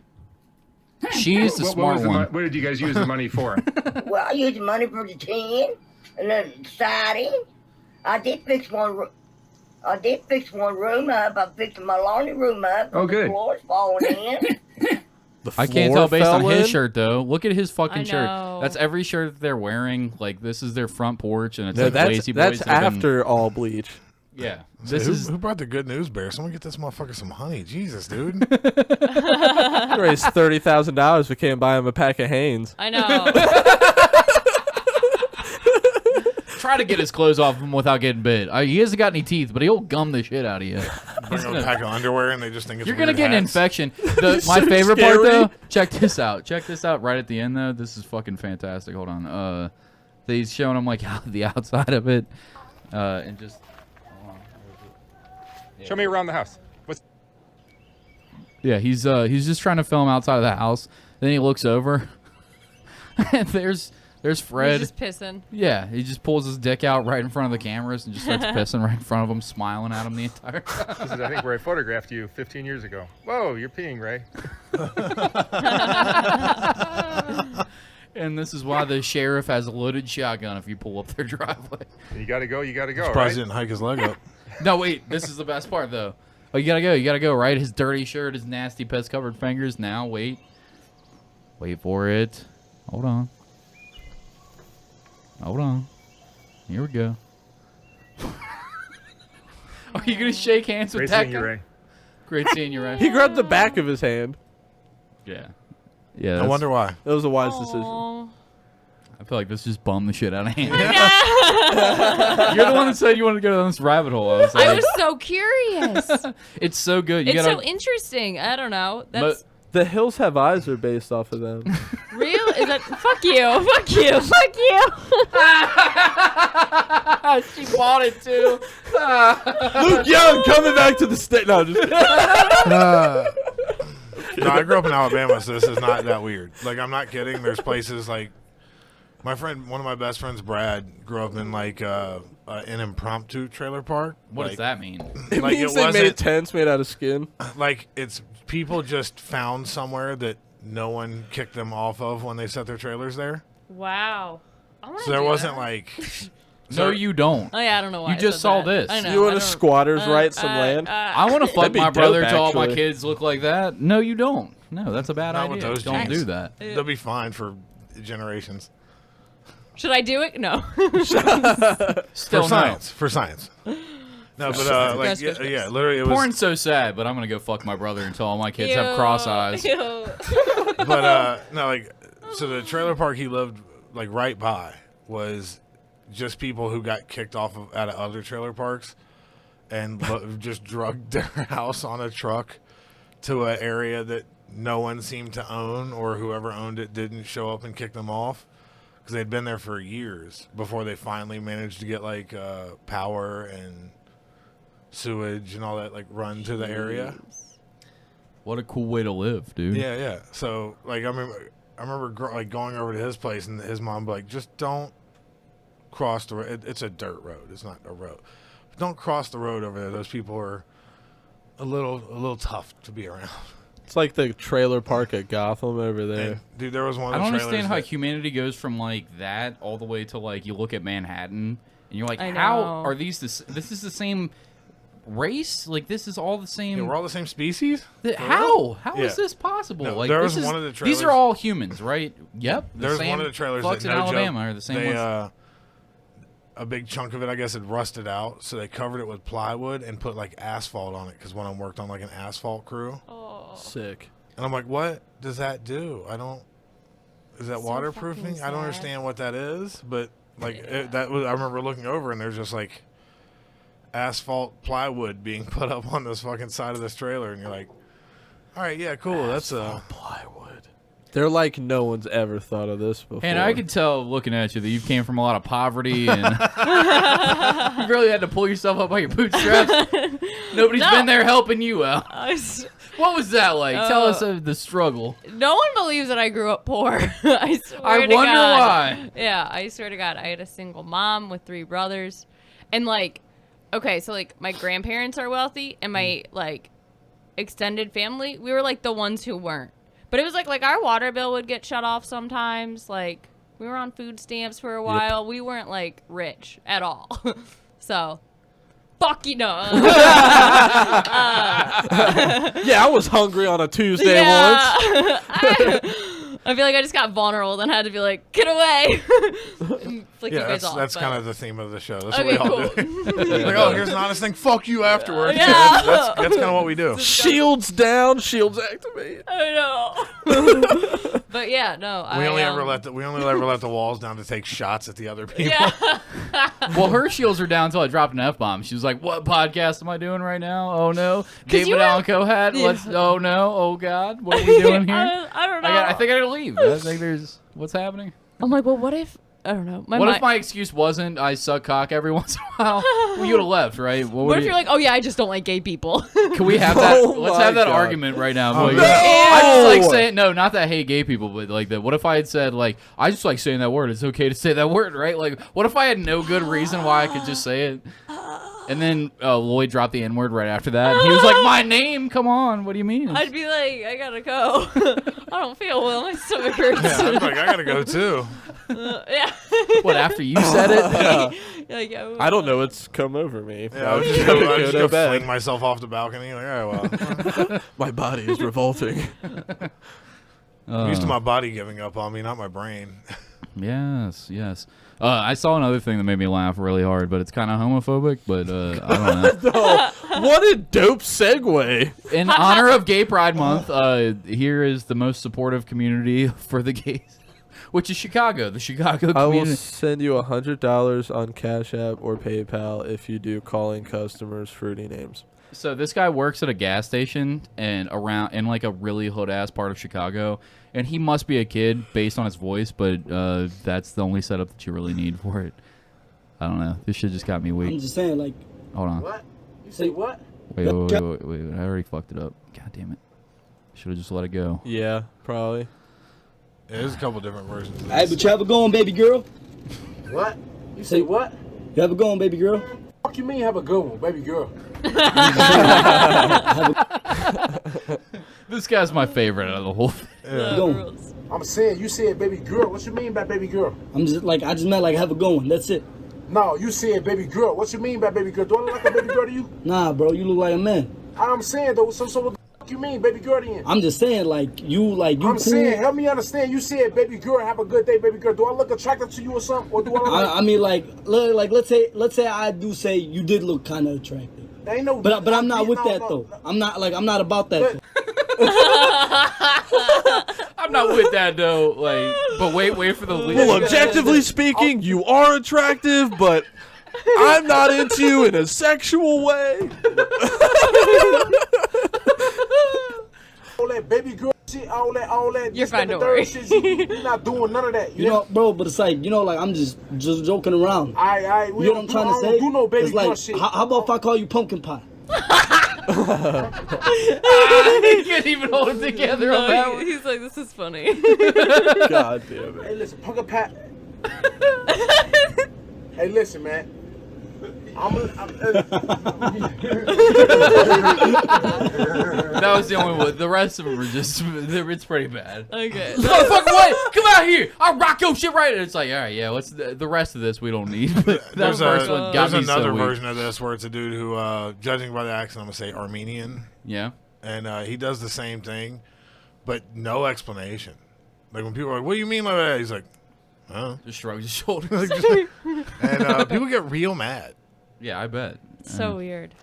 She's the smart one. What did you guys use the money for? Well, I used the money for the tin and the siding. I did fix one room up. I fixed my laundry room up. Oh, good. The floor's falling in. I can't floor tell based on fell his in? shirt though. Look at his fucking I shirt. know. That's every shirt that they're wearing. Like, this is their front porch, and it's No, like that's Lazy Boys. that's after all bleach. Yeah, So this is who brought the good news bear? Someone get this motherfucker some honey. Jesus, dude. He raised $30,000. We can't buy him a pack of Hanes. I know. try to get his clothes off him without getting bit. He hasn't got any teeth, but he'll gum the shit out of you. Bring them a pack of underwear and they just think it's You're gonna weird get an hats. infection. My so favorite part scary. though, check this out. Check this out right at the end though. This is fucking fantastic. Hold on. He's showing him like the outside of it, and just. Hold on. Show me around the house. Yeah, he's just trying to film outside of the house. Then he looks over, and there's Fred. He's just pissing. Yeah, he just pulls his dick out right in front of the cameras and just starts pissing right in front of him, smiling at him the entire time. This is, I think, where I photographed you 15 years ago. Whoa, you're peeing, Ray. And this is why the sheriff has a loaded shotgun if you pull up their driveway. You gotta go, Surprised right? he didn't hike his leg up. No, wait, this is the best part though. Oh, you gotta go, right? His dirty shirt, his nasty piss-covered fingers. Now, wait for it. Hold on. Here we go. Are you gonna shake hands with Great that seeing you, guy? Ray. Great seeing you, Ray. He grabbed the back of his hand. Yeah. I wonder why. That was a wise decision. Aw. I feel like this just bummed the shit out of him. You're the one that said you wanted to go down this rabbit hole. I was like, I was so curious. it's so good. It's so interesting. I don't know. That's The Hills Have Eyes are based off of them. real. Is that fuck you? Fuck you? Fuck you? she bought it too. Luke Young coming back to the state. No, just No, I grew up in Alabama, so this is not that weird. Like, I'm not kidding. There's places like my friend, one of my best friends, Brad, grew up in like an impromptu trailer park. What like, does that mean? it Like, means it they made wasn't- tents made out of skin. Like, it's people just found somewhere that no one kicked them off of when they set their trailers there. Wow. I wanna So there do wasn't that. like. No, you don't. Oh yeah, I don't know why. You I just said saw that. this. I know. You want I to don't- squatters right some land? I want to fuck That'd be my brother dope, till all my actually. kids look like that. No, you don't. No, that's a bad Not with idea. those Don't genes. do that. They'll be fine for generations. Should I do it? No. Still no. For science. No, but like, yeah, literally, it was. Porn's so sad, but I'm gonna go fuck my brother until all my kids have cross eyes. Ew. But no, like, so the trailer park he lived like right by was just people who got kicked off of out of other trailer parks and just drugged their house on a truck to an area that no one seemed to own, or whoever owned it didn't show up and kick them off because they'd been there for years before they finally managed to get like power and sewage and all that like run to the area. What a cool way to live, dude. Yeah, yeah. So like I remember like going over to his place and his mom be like, just don't cross the road. It's a dirt road. It's not a road. Don't cross the road over there. Those people are a little tough to be around. It's like the trailer park at Gotham over there. And, dude, there was one of I the don't trailers understand how that- humanity goes from like that all the way to like you look at Manhattan and you're like, I how know. are these? This is the same race? Like this is all the same. Yeah, we're all the same species? How? How Yeah. is this possible? No, like there this was is, one of the These trailers- are all humans, right? Yep. There's one of the trailers fucks that, in no Alabama joke, are the same they, ones. a big chunk of it, I guess, had rusted out, so they covered it with plywood and put like asphalt on it. Because one of them worked on like an asphalt crew, Sick. and I'm like, what does that do? I don't. Is that So waterproofing? fucking I don't sad. understand what that is, but like that was. I remember looking over and there's just like asphalt plywood being put up on this fucking side of this trailer, and you're like, all right, yeah, cool. That's Plywood. They're like no one's ever thought of this before. And I could tell looking at you that you came from a lot of poverty and you really had to pull yourself up by your bootstraps. Nobody's been there helping you out. What was that like? Tell us of the struggle. No one believes that I grew up poor. I swear I to wonder God. why. Yeah, I swear to God. I had a single mom with 3 brothers. And like, okay, so like my grandparents are wealthy and my like extended family, we were like the ones who weren't. But it was like our water bill would get shut off sometimes. Like we were on food stamps for a while. We weren't like rich at all. So fuck you, no. Yeah, I was hungry on a Tuesday once. I feel like I just got vulnerable and had to be like, get away. And flick you yeah. guys That's off, that's but- kind of the theme of the show. That's Okay, what we all cool. do. Like, oh, here's an honest thing. Fuck you afterwards. Yeah. That's kind of what we do. Shields down, shields activate. I know. But yeah, no. We only ever let the walls down to take shots at the other people. Yeah. Well, her shields were down until I dropped an F-bomb. She was like, what podcast am I doing right now? Oh, no. David you were- Allen Cohat. Let's. Oh, no. Oh, God. What are we doing here? I don't know. I think I gotta leave. I think there's. What's happening? I'm like, well, what if? I don't know. What if my excuse wasn't I suck cock every once in a while? Well, you would have left, right? What if you're like, oh yeah, I just don't like gay people? Can we have that? Oh Let's my have that God. argument right now. Oh, boy. no. I just like saying no, not that I hate gay people, but like that. What if I had said like I just like saying that word? It's okay to say that word, right? Like, what if I had no good reason why I could just say it? And then Lloyd dropped the N-word right after that. He was like, my name? Come on. What do you mean? I'd be like, I gotta go. I don't feel well. My stomach hurts. Yeah, I'm like, I gotta go too. Yeah. What, after you said it? Like, yeah, I don't know what's come over me. Yeah, I I was was just gonna gonna, go to bed. fling myself off the balcony. Like, all right, well, My body is revolting. I'm used to my body giving up on me, not my brain. Yes, yes. I saw another thing that made me laugh really hard, but it's kind of homophobic, but I don't know. Oh, what a dope segue. In honor of Gay Pride Month, here is the most supportive community for the gays, which is Chicago, the Chicago I will community. send you $100 on Cash App or PayPal if you do calling customers fruity names. So this guy works at a gas station and around in like a really hood ass part of Chicago, and he must be a kid based on his voice, but that's the only setup that you really need for it. I don't know. This shit just got me I'm weak. just saying, like, Hold on. What? You say what? Wait. I already fucked it up. God damn it. Should have just let it go. Yeah, probably. Yeah, there's a couple different versions of hey, this. but you have a going, baby girl. What? You say what? You have a going, baby girl. Fuck you mean have a good one, baby girl? This guy's my favorite out of the whole thing. Going. I'm saying you said baby girl. What you mean by baby girl? I'm just like, I just meant like have a going. That's it. No, you said baby girl. What you mean by baby girl? Do I look like a baby girl to you? Nah, bro, you look like a man. I'm saying though, so what the fuck you mean, baby girl then? I'm just saying, like you I'm cool. saying, help me understand. You said baby girl, have a good day, baby girl. Do I look attractive to you or something? Or do I look like... I mean, like let's say I do say you did look kind of attractive. There ain't no... But I'm not with No, that no. though. I'm not about that. I'm not with that though. Like, but wait for the lead. Well, objectively speaking, you are attractive, but I'm not into you in a sexual way. All that baby girl shit, all that. You're this, fine, that, don't the worry. third shit, you're not doing none of that. You know, bro, but it's like, like I'm just joking around. I we You know what I'm trying to I don't say? do no baby It's girl like, shit. how about if I call you pumpkin pie? He can't even hold it together on that one. He's like, this is funny. God damn Hey, it. listen, pumpkin pie. Hey, listen, man. That was the only one. The rest of them were just, it's pretty bad. Okay. Motherfucker, what? Come out here. I'll rock your shit right. And it's like, all right, yeah, what's the rest of this we don't need. But that There's, first one got there's me another so weak. version of this where it's a dude who, judging by the accent, I'm going to say Armenian. Yeah. And he does the same thing, but no explanation. Like when people are like, what do you mean by that? He's like, huh? Just shrugs his shoulders. And people get real mad. Yeah, I bet. So weird.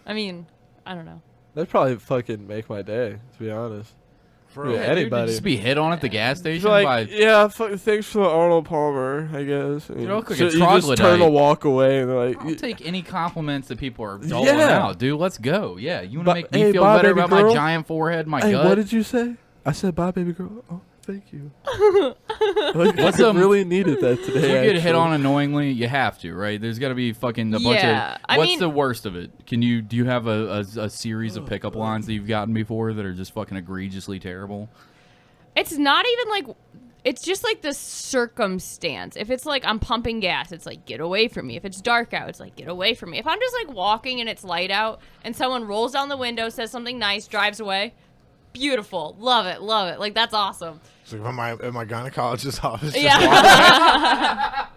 I mean, I don't know. That'd probably fucking make my day, to be honest. For Yeah, real. Dude, anybody. just be hit on at the gas station Like, by... yeah, thanks for the Arnold Palmer, I guess. You look like So a you just turn troglodyte. and walk away, and they're like, I'll take any compliments that people are doling Yeah. out, dude. Let's go. Yeah, you want to But- make me hey, feel bye, better baby about my girl. giant forehead, my hey, gut? what did you say? I said, bye, baby girl. Oh, thank you. Like, What's I some- really needed that If today. you get hit actually. on annoyingly, you have to, right? There's got to be fucking a bunch Yeah, of... I What's mean- the worst of it? Do you have a series of pickup lines that you've gotten before that are just fucking egregiously terrible? It's not even like, it's just like the circumstance. If it's like I'm pumping gas, it's like, get away from me. If it's dark out, it's like, get away from me. If I'm just like walking and it's light out and someone rolls down the window, says something nice, drives away, beautiful. Love it. Love it. Like, that's awesome. So if I'm at my gynecologist's office, just Yeah.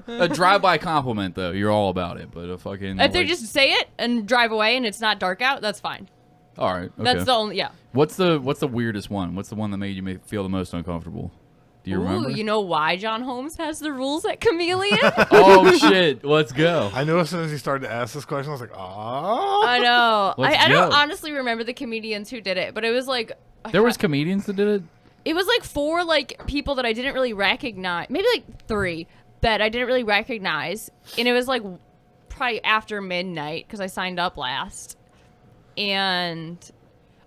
A drive-by compliment, though, you're all about it. But a fucking... If they like- just say it and drive away and it's not dark out, that's fine. All right, okay. That's the only, yeah. What's the weirdest one? What's the one that made you feel the most uncomfortable? Do you remember? Ooh, you know why John Holmes has the rules at Chameleon? Oh, shit. Let's go. I knew as soon as he started to ask this question, I was like, oh. I know. Let's I don't go. honestly remember the comedians who did it, but it was like... There was comedians that did it? It was like 4 like people that I didn't really recognize. Maybe like 3 that I didn't really recognize. And it was like probably after midnight because I signed up last. And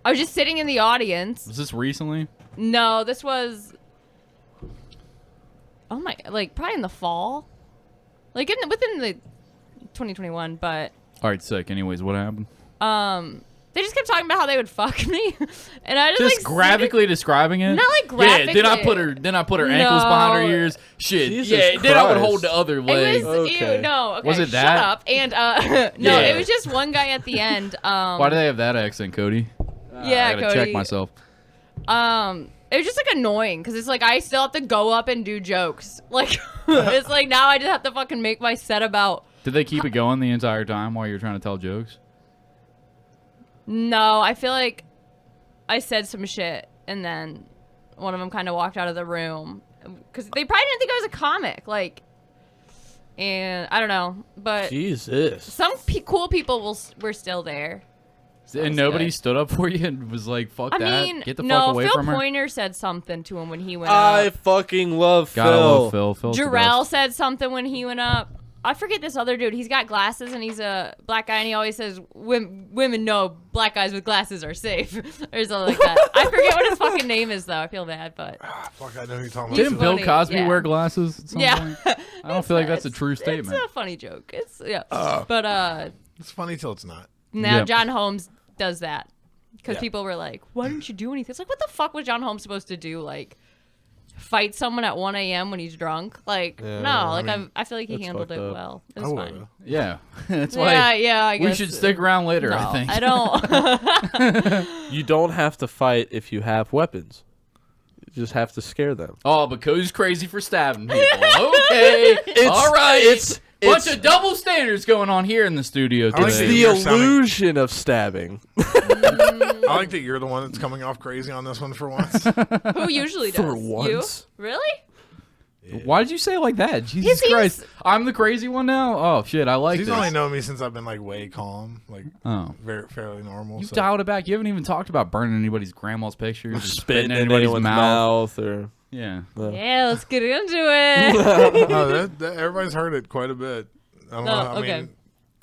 I was just sitting in the audience. Was this recently? No, this was... Oh my... Like probably in the fall. Like within the 2021, but... All right, sick. Anyways, what happened? They just kept talking about how they would fuck me, and I just Just like graphically describing it? Not like graphically. Yeah, then I put her ankles behind her No. ears. Shit. Jesus yeah, then I would Christ. hold the other It leg. was Okay. ew, no. Okay, Was it shut that? up. And no, Yeah. it was just one guy at the end. Why do they have that accent, Cody? Yeah, I gotta Cody. check myself. It was just like annoying because it's like I still have to go up and do jokes. Like it's like now I just have to fucking make my set about. Did they keep it going the entire time while you were trying to tell jokes? No, I feel like I said some shit and then one of them kind of walked out of the room because they probably didn't think I was a comic. Like, and I don't know, but Jesus. some cool people were still there. And was nobody good. stood up for you and was like, fuck I that. mean, Get the fuck no, away Phil from her. Pointer said something to him when he went I up. fucking love Gotta Phil. love Phil. Phil's the Jarrell best. said something when he went up. I forget this other dude. He's got glasses and he's a black guy and he always says women know black guys with glasses are safe or something like that. I forget what his fucking name is though. I feel bad, but Fuck, I know who you're talking Didn't about. Bill funny, Cosby yeah. wear glasses at some yeah. point? I don't feel like that's a true statement. It's a funny joke. It's but It's funny till it's not. now Yeah. John Holmes does that because Yeah. people were like, "Why didn't you do anything?" It's like, what the fuck was John Holmes supposed to do? Like, fight someone at 1 a.m. when he's drunk? Like, Yeah, no. Like, I mean, I feel like he that's handled it fucked up. well. It I was would've. fine. Yeah. That's why I guess we should stick around later, No, I think. I don't. You don't have to fight if you have weapons. You just have to scare them. Oh, but Cody's crazy for stabbing people. Okay. All right. it's- Bunch of double standards going on here in the studio I like It's today. that the you're sounding- illusion of stabbing. I like that you're the one that's coming off crazy on this one for once. Who usually does? For once. You? Really? Why did you say it like that? Jesus seems- Christ. I'm the crazy one now? Oh, shit. I like He's this. only known me since I've been like way calm, like Oh. fairly normal. You so. dialed it back. You haven't even talked about burning anybody's grandma's pictures. Or Spitting in anybody's anyone's mouth. mouth or Yeah. Yeah, let's get into it. No, that everybody's heard it quite a bit. I don't know. I okay. mean,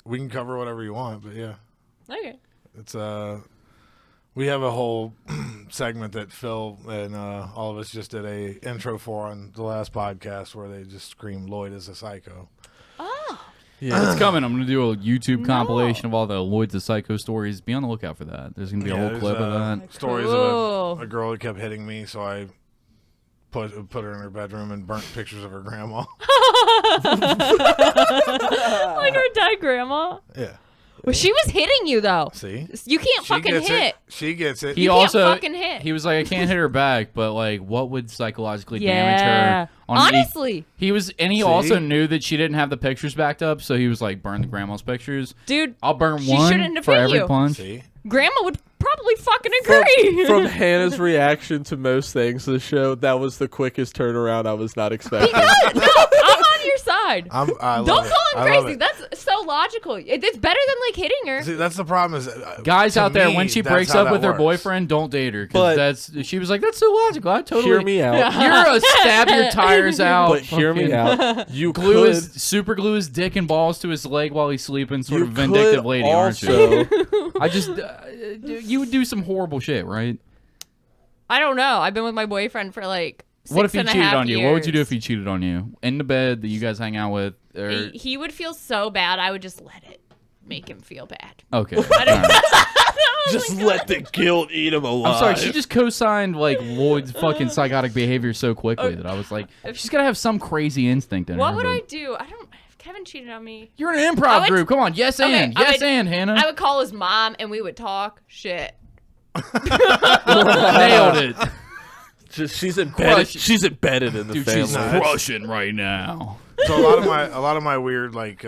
we can cover whatever you want, but yeah, Okay. it's we have a whole segment that Phil and all of us just did a intro for on the last podcast where they just screamed Lloyd is a psycho. It's coming. I'm going to do a YouTube compilation of all the Lloyd the Psycho stories. Be on the lookout for that. There's going to be a whole there's, clip of that. Stories Cool. of a girl that kept hitting me, so I put her in her bedroom and burnt pictures of her grandma. Like her dead grandma? Yeah. Well, she was hitting you though. See? You can't fucking hit. She gets it. He You also can't fucking hit. he was like, I can't hit her back, but like, what would psychologically Yeah. damage her? Honestly. He also knew that she didn't have the pictures backed up, so he was like, burn the grandma's pictures. Dude, I'll burn she one shouldn't have for hit every you. punch. See? Grandma would probably fucking agree. From Hannah's reaction to most things this show, that was the quickest turnaround I was not expecting. No, I'm on your side. I Don't love call it. him I love crazy. it. That's so logical. It's better than like hitting her. See, that's the problem. Is Guys to out there, me, when she that's breaks how up that with her works. boyfriend, don't date her. But- Because she was like, that's so logical. I totally Hear me out. You're a stab your tires out. But hear me fucking out. You super glue his dick and balls to his leg while he's sleeping. Sort you of vindictive could lady, aren't also, you? I just you would do some horrible shit, right? I don't know. I've been with my boyfriend for like What if he 6.5 cheated on you? What would you do years. if he cheated on you in the bed that you guys hang out with? Or... He would feel so bad. I would just let it make him feel bad. Okay. All right. just let the guilt eat him alive. I'm sorry, she just co-signed like Lloyd's fucking psychotic behavior so quickly that I was like, she's gotta have some crazy instinct in her. What would but- I do? I don't. If Kevin cheated on me, You're in an improv would- group. Come on, yes Okay, and Hannah. I would call his mom and we would talk shit. Nailed it. Just, she's embedded. Crush. She's embedded in the Dude, family. she's crushing right now. So a lot of my weird like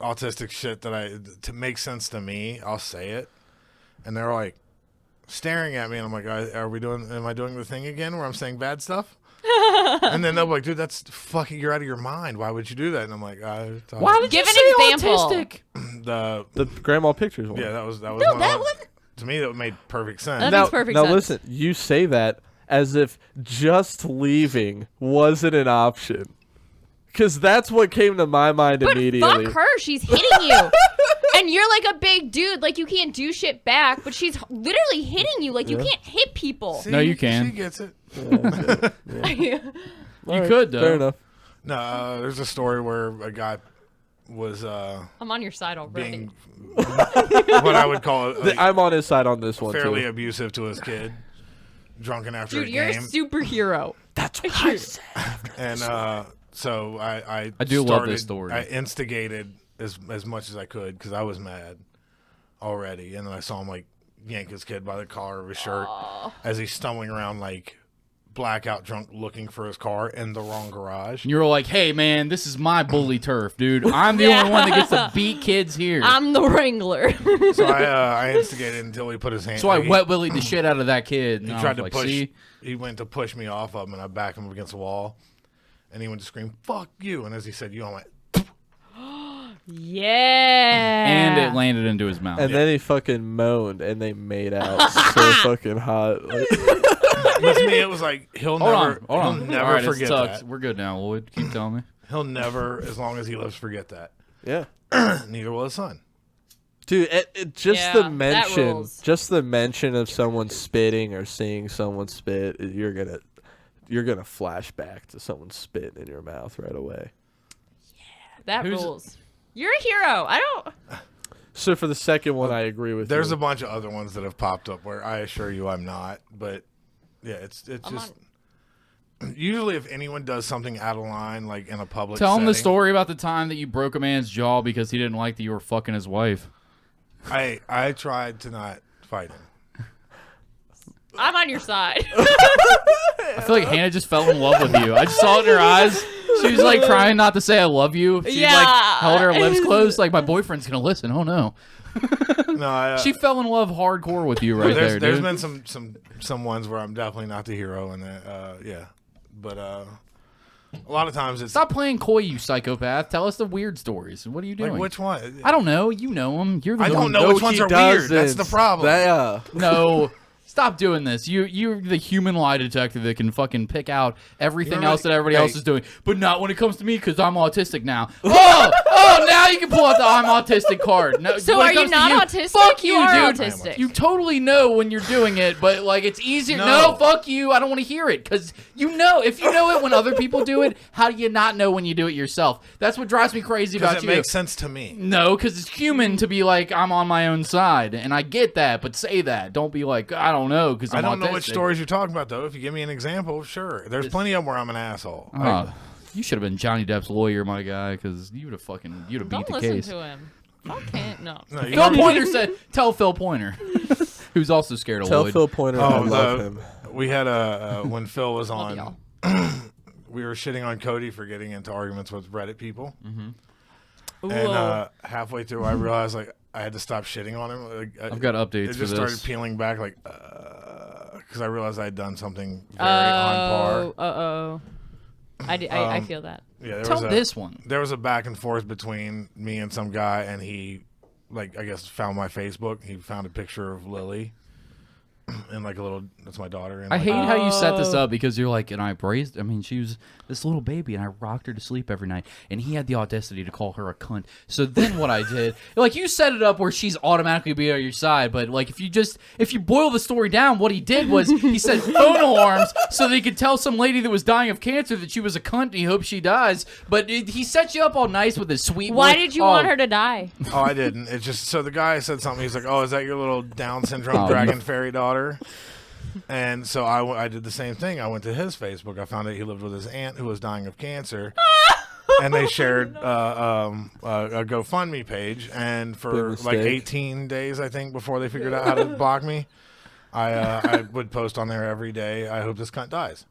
autistic shit that to make sense to me, I'll say it, and they're like staring at me, and I'm like, am I doing the thing again where I'm saying bad stuff? And then they'll be like, dude, that's fucking, you're out of your mind. Why would you do that? And I'm like, Why did Give you an say example. autistic? The grandma pictures one. Yeah, that was No, one that of one. to me that made perfect sense. That Now, makes perfect now sense. listen, you say that as if just leaving wasn't an option. Because that's what came to my mind But immediately. fuck her. She's hitting you. And you're like a big dude. Like, you can't do shit back. But she's literally hitting you. Like, you can't hit people. See, No, you can. She gets it. You could though. Fair enough. No, there's a story where a guy was I'm on your side already. being what I would call like, I'm on his side on this one, fairly too. abusive to his kid, drunken after Dude, a you're a game. superhero. That's what I said. And so I do love started- this story. I instigated as much as I could because I was mad already, and then I saw him like yank his kid by the collar of his shirt as he's stumbling around like blackout drunk looking for his car in the wrong garage. And you were like, hey man, this is my bully turf, dude. I'm the only one that gets to beat kids here. I'm the wrangler. So I instigated until he put his hand. So I like, wet willied the shit out of that kid. And He I tried was to like, push. See? He went to push me off of him, and I backed him up against the wall. And he went to scream, "Fuck you!" And as he said, "You," I went. Yeah. And it landed into his mouth. And then he fucking moaned, and they made out so fucking hot. Like, But to me, it was like he'll Hold never on. never All right, forget it's tucked. that. We're good now, Lloyd. Keep telling me. He'll never, as long as he lives, forget that. yeah. Neither will his son. Dude, just Yeah, the that mention, rules. just the mention of someone spitting or seeing someone spit, you're gonna flash back to someone spitting in your mouth right away. That Who's- rules. You're a hero. I don't. So for the second one, I agree with There's you. a bunch of other ones that have popped up where I assure you I'm not. But yeah, it's I'm just usually if anyone does something out of line, like in a public Tell him the setting, story about the time that you broke a man's jaw because he didn't like that you were fucking his wife. I tried to not fight him. I'm on your side. I feel like Hannah just fell in love with you. I just saw it in her eyes. She was like trying not to say I love you. She like Yeah. held her lips closed, like my boyfriend's gonna listen. Oh no. No, She fell in love hardcore with you right there, there's dude. been some ones where I'm definitely not the hero, and yeah, but a lot of times it's Stop playing coy, you psychopath. Tell us the weird stories. What are you doing? like which one? I don't know. You know them. You're the I one. don't know which ones he are weird. That's the doesn't. problem. No. Stop doing this. You're the human lie detector that can fucking pick out everything You're else that everybody else hey. is doing, but not when it comes to me because I'm autistic now. Oh, now you can pull out the I'm autistic card. No, So when it are you comes to not autistic? Fuck You you, are dude. autistic. You totally know when you're doing it, but like it's easier. No. No, fuck you. I don't want to hear it because you know if you know it when other people do it, how do you not know when you do it yourself? That's what drives me crazy because about it you. makes sense to me. No, because it's human to be like, I'm on my own side, and I get that, but say that. Don't be like, I don't know, because I I'm don't know which autistic. stories you're talking about though. If you give me an example, sure. There's plenty of them where I'm an asshole. Oh, You should have been Johnny Depp's lawyer, my guy, because you'd have beat Don't the listen case. to him. Phil can't. No. Phil Pointer said, "Tell Phil Pointer," who's also scared of Tell Lloyd. Phil Pointer I love him. We had when Phil was Love on, y'all. we were shitting on Cody for getting into arguments with Reddit people. Ooh. And halfway through, I realized like I had to stop shitting on him. Like, I've got updates It for just this. started peeling back, like because I realized I had done something very on par. I feel that. Yeah, Tell this one. There was a back and forth between me and some guy, and he, like, I guess found my Facebook. He found a picture of Lily. And like a little, that's my daughter. And I like, hate how you set this up because you're like, and I raised, I mean, she was this little baby and I rocked her to sleep every night. And he had the audacity to call her a cunt. So then what I did, like you set it up where she's automatically be on your side. But like if you boil the story down, what he did was he said phone alarms so that he could tell some lady that was dying of cancer that she was a cunt and he hoped she dies. But he set you up all nice with his sweet Why voice. did you want her to die? Oh, I didn't. It's just, so the guy said something. He's like, oh, is that your little Down syndrome dragon fairy daughter? And so I did the same thing. I went to his Facebook. I found out he lived with his aunt who was dying of cancer. And they shared a GoFundMe page. And for like 18 days, I think, before they figured out how to block me, I would post on there every day, I hope this cunt dies.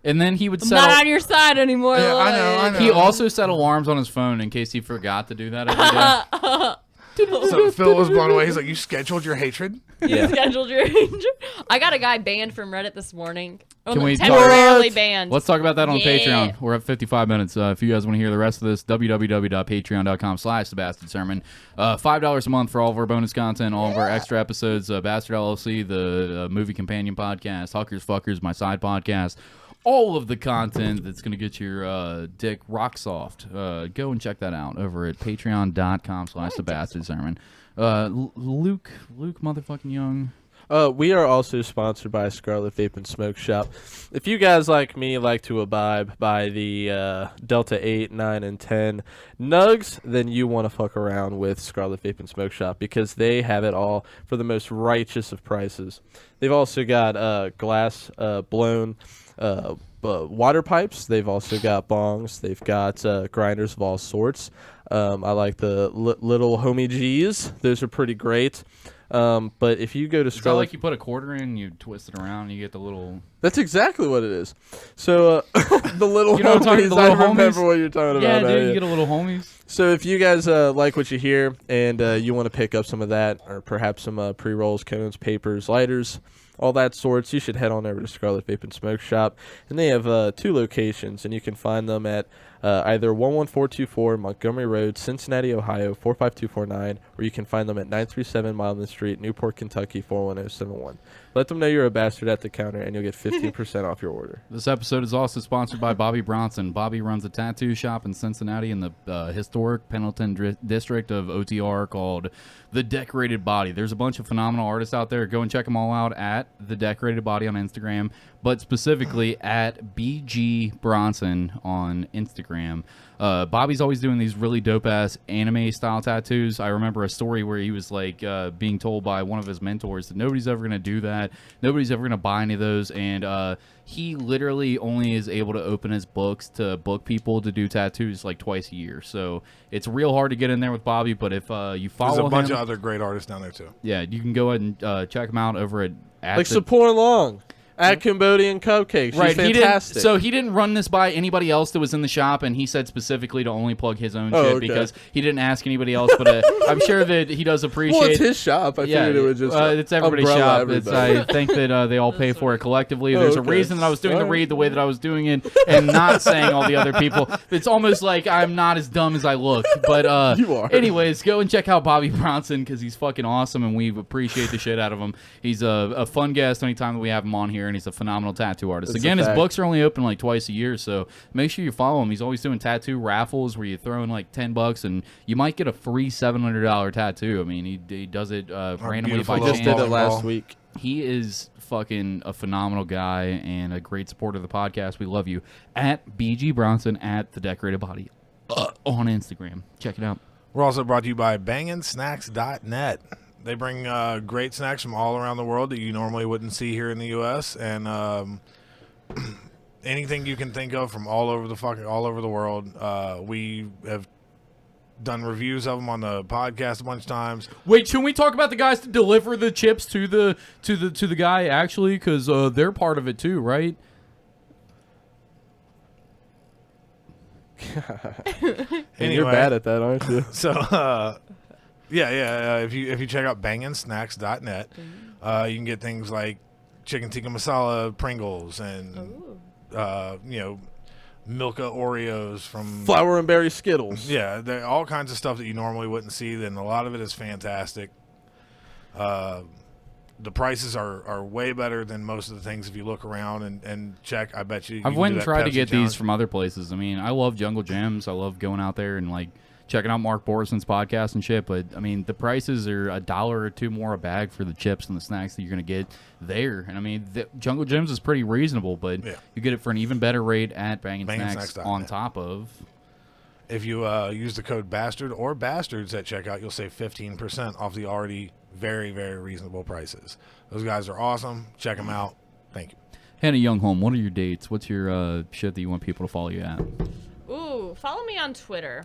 And then he would I'm set not on your side anymore. Yeah, Lloyd. I know. He also set alarms on his phone in case he forgot to do that every day. So Phil was blown away. He's like, you scheduled your hatred? You scheduled your ranger. I got a guy banned from Reddit this morning. Can we temporarily banned. Let's talk about that on Yeah. Patreon. We're at 55 minutes. If you guys want to hear the rest of this, www.patreon.com/thebastardsermon. $5 a month for all of our bonus content, all of our extra episodes, Bastard LLC, the movie companion podcast, Huckers Fuckers, my side podcast. All of the content that's going to get your dick rock soft. Go and check that out over at patreon.com/thebastardsermon. Luke motherfucking Young. We are also sponsored by Scarlet Vape and Smoke Shop. If you guys like me like to abide by the Delta 8, 9, and 10 nugs, then you want to fuck around with Scarlet Vape and Smoke Shop because they have it all for the most righteous of prices. They've also got glass blown water pipes. They've also got bongs. They've got grinders of all sorts. I like the little homie G's. Those are pretty great. But if you go to Is that Scarlet, like you put a quarter in, you twist it around, and you get the little... that's exactly what it is. So the little You know what I'm talking homies, about, the I little remember homies? what you're talking Yeah, about. dude, you get a little homies. So if you guys like what you hear and you want to pick up some of that, or perhaps some pre-rolls, cones, papers, lighters, all that sorts, you should head on over to Scarlet Vape and Smoke Shop. And they have 2 locations, and you can find them at either 11424 Montgomery Road, Cincinnati, Ohio, 45249, or you can find them at 937 Mileman Street, Newport, Kentucky, 41071. Let them know you're a bastard at the counter, and you'll get 15% off your order. This episode is also sponsored by Bobby Bronson. Bobby runs a tattoo shop in Cincinnati in the historic Pendleton district of OTR called The Decorated Body. There's a bunch of phenomenal artists out there. Go and check them all out at The Decorated Body on Instagram, but specifically at BG Bronson on Instagram. Bobby's always doing these really dope-ass anime-style tattoos. I remember a story where he was, like, being told by one of his mentors that nobody's ever going to do that. Nobody's ever going to buy any of those. And he literally only is able to open his books to book people to do tattoos, like, twice a year. So it's real hard to get in there with Bobby, but if you follow him... There's a bunch of other great artists down there, too. Yeah, you can go ahead and check him out over at Like Support Long. At Cambodian Cupcakes. She's right, fantastic. He didn't run this by anybody else that was in the shop, and he said specifically to only plug his own shit okay. because he didn't ask anybody else. But I'm sure that he does appreciate. Well, it's his shop. I figured it was just it's everybody's shop. I think that they all pay for it collectively. There's a reason that I was doing the read the way that I was doing it, and not saying all the other people. It's almost like I'm not as dumb as I look. But you are. Anyways, go and check out Bobby Bronson because he's fucking awesome, and we appreciate the shit out of him. He's a fun guest anytime that we have him on here, and he's a phenomenal tattoo artist. That's Again, his books are only open like twice a year, so make sure you follow him. He's always doing tattoo raffles where you throw in like $10 and you might get a free $700 tattoo. I mean, he does it randomly by just chance. did it last week. He is fucking a phenomenal guy and a great supporter of the podcast. We love you. At BG Bronson at The Decorated Body on Instagram. Check it out. We're also brought to you by banginsnacks.net. They bring great snacks from all around the world that you normally wouldn't see here in the U.S. And anything you can think of from all over the world. We have done reviews of them on the podcast a bunch of times. Wait, should we talk about the guys that deliver the chips to the guy actually? Because they're part of it too, right? And you're bad at that, aren't you? So, if you check out banginsnacks.net, you can get things like chicken tikka masala Pringles and Milka Oreos from Flour and berry Skittles. Yeah, there all kinds of stuff that you normally wouldn't see. Then a lot of it is fantastic. The prices are way better than most of the things if you look around and check. I bet you. I've went and tried to get these from other places. I mean, I love Jungle Gyms. I love going out there and like checking out Mark Borison's podcast and shit. But I mean, the prices are $1 or $2 more a bag for the chips and the snacks that you're gonna get there. And I mean, the Jungle Gyms is pretty reasonable, but you get it for an even better rate at Bangin' Snacks on top of. If you use the code BASTARD or BASTARDS at checkout, you'll save 15% off the already very, very reasonable prices. Those guys are awesome. Check them out. Thank you. Hanna Ljungholm, what are your dates? What's your shit that you want people to follow you at? Ooh, follow me on Twitter.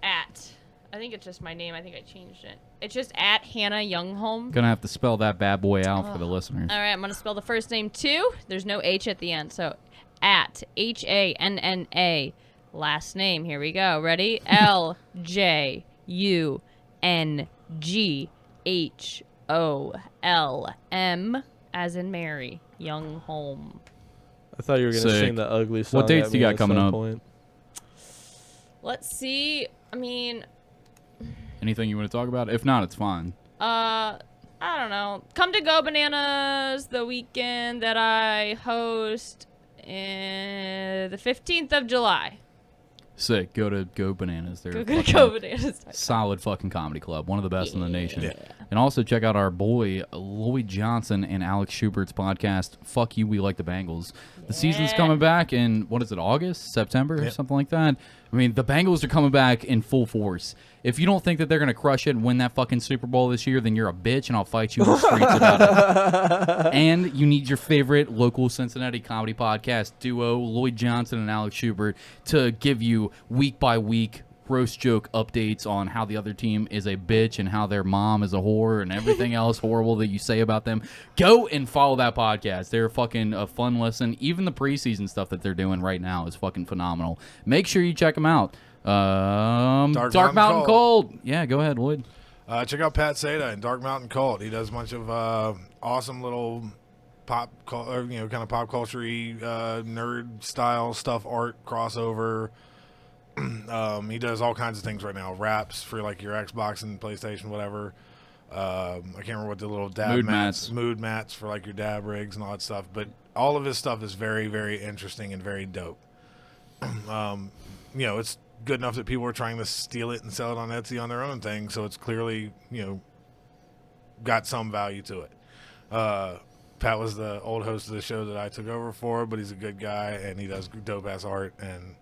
I think it's just my name. I think I changed it. It's just at Hanna Ljungholm. Gonna have to spell that bad boy out for the listeners. All right, I'm gonna spell the first name too. There's no H at the end, so at HANNA. Last name. Here we go. Ready? LJUNGHOLM, as in Mary Ljungholm. I thought you were gonna sing the ugly song. What dates do you got coming up? Let's see. I mean, anything you want to talk about? If not, it's fine. I don't know. Come to Go Bananas the weekend that I host the 15th of July. Sick. Go to Go Bananas. They're Go Bananas. Solid fucking comedy club. One of the best in the nation. Yeah. And also check out our boy Lloyd Johnson and Alex Schubert's podcast, Fuck You, We Like The Bengals. The season's coming back in, what is it, August? September? Something like that. I mean, the Bengals are coming back in full force. If you don't think that they're going to crush it and win that fucking Super Bowl this year, then you're a bitch and I'll fight you in the streets about it. And you need your favorite local Cincinnati comedy podcast duo, Lloyd Johnson and Alex Schubert, to give you week by week roast joke updates on how the other team is a bitch and how their mom is a whore and everything else horrible that you say about them. Go and follow that podcast. They're fucking a fun listen. Even the preseason stuff that they're doing right now is fucking phenomenal. Make sure you check them out. Dark Mountain Cold. Yeah, go ahead, Lloyd. Check out Pat Seda and Dark Mountain Cold. He does a bunch of awesome little kind of pop culture-y, nerd style stuff, art crossover. He does all kinds of things right now. Raps for like your Xbox and PlayStation, whatever. I can't remember what the little dab mood mats for like your dab rigs and all that stuff. But all of his stuff is very, very interesting and very dope. It's good enough that people are trying to steal it and sell it on Etsy on their own thing. So it's clearly, got some value to it. Pat was the old host of the show that I took over for, but he's a good guy and he does dope ass art, and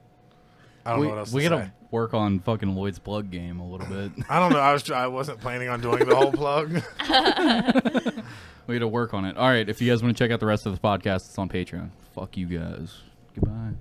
I don't know what else to say. We gotta work on fucking Lloyd's plug game a little bit. I don't know. I wasn't planning on doing the whole plug. We gotta work on it. All right, if you guys want to check out the rest of the podcast, it's on Patreon. Fuck you guys. Goodbye.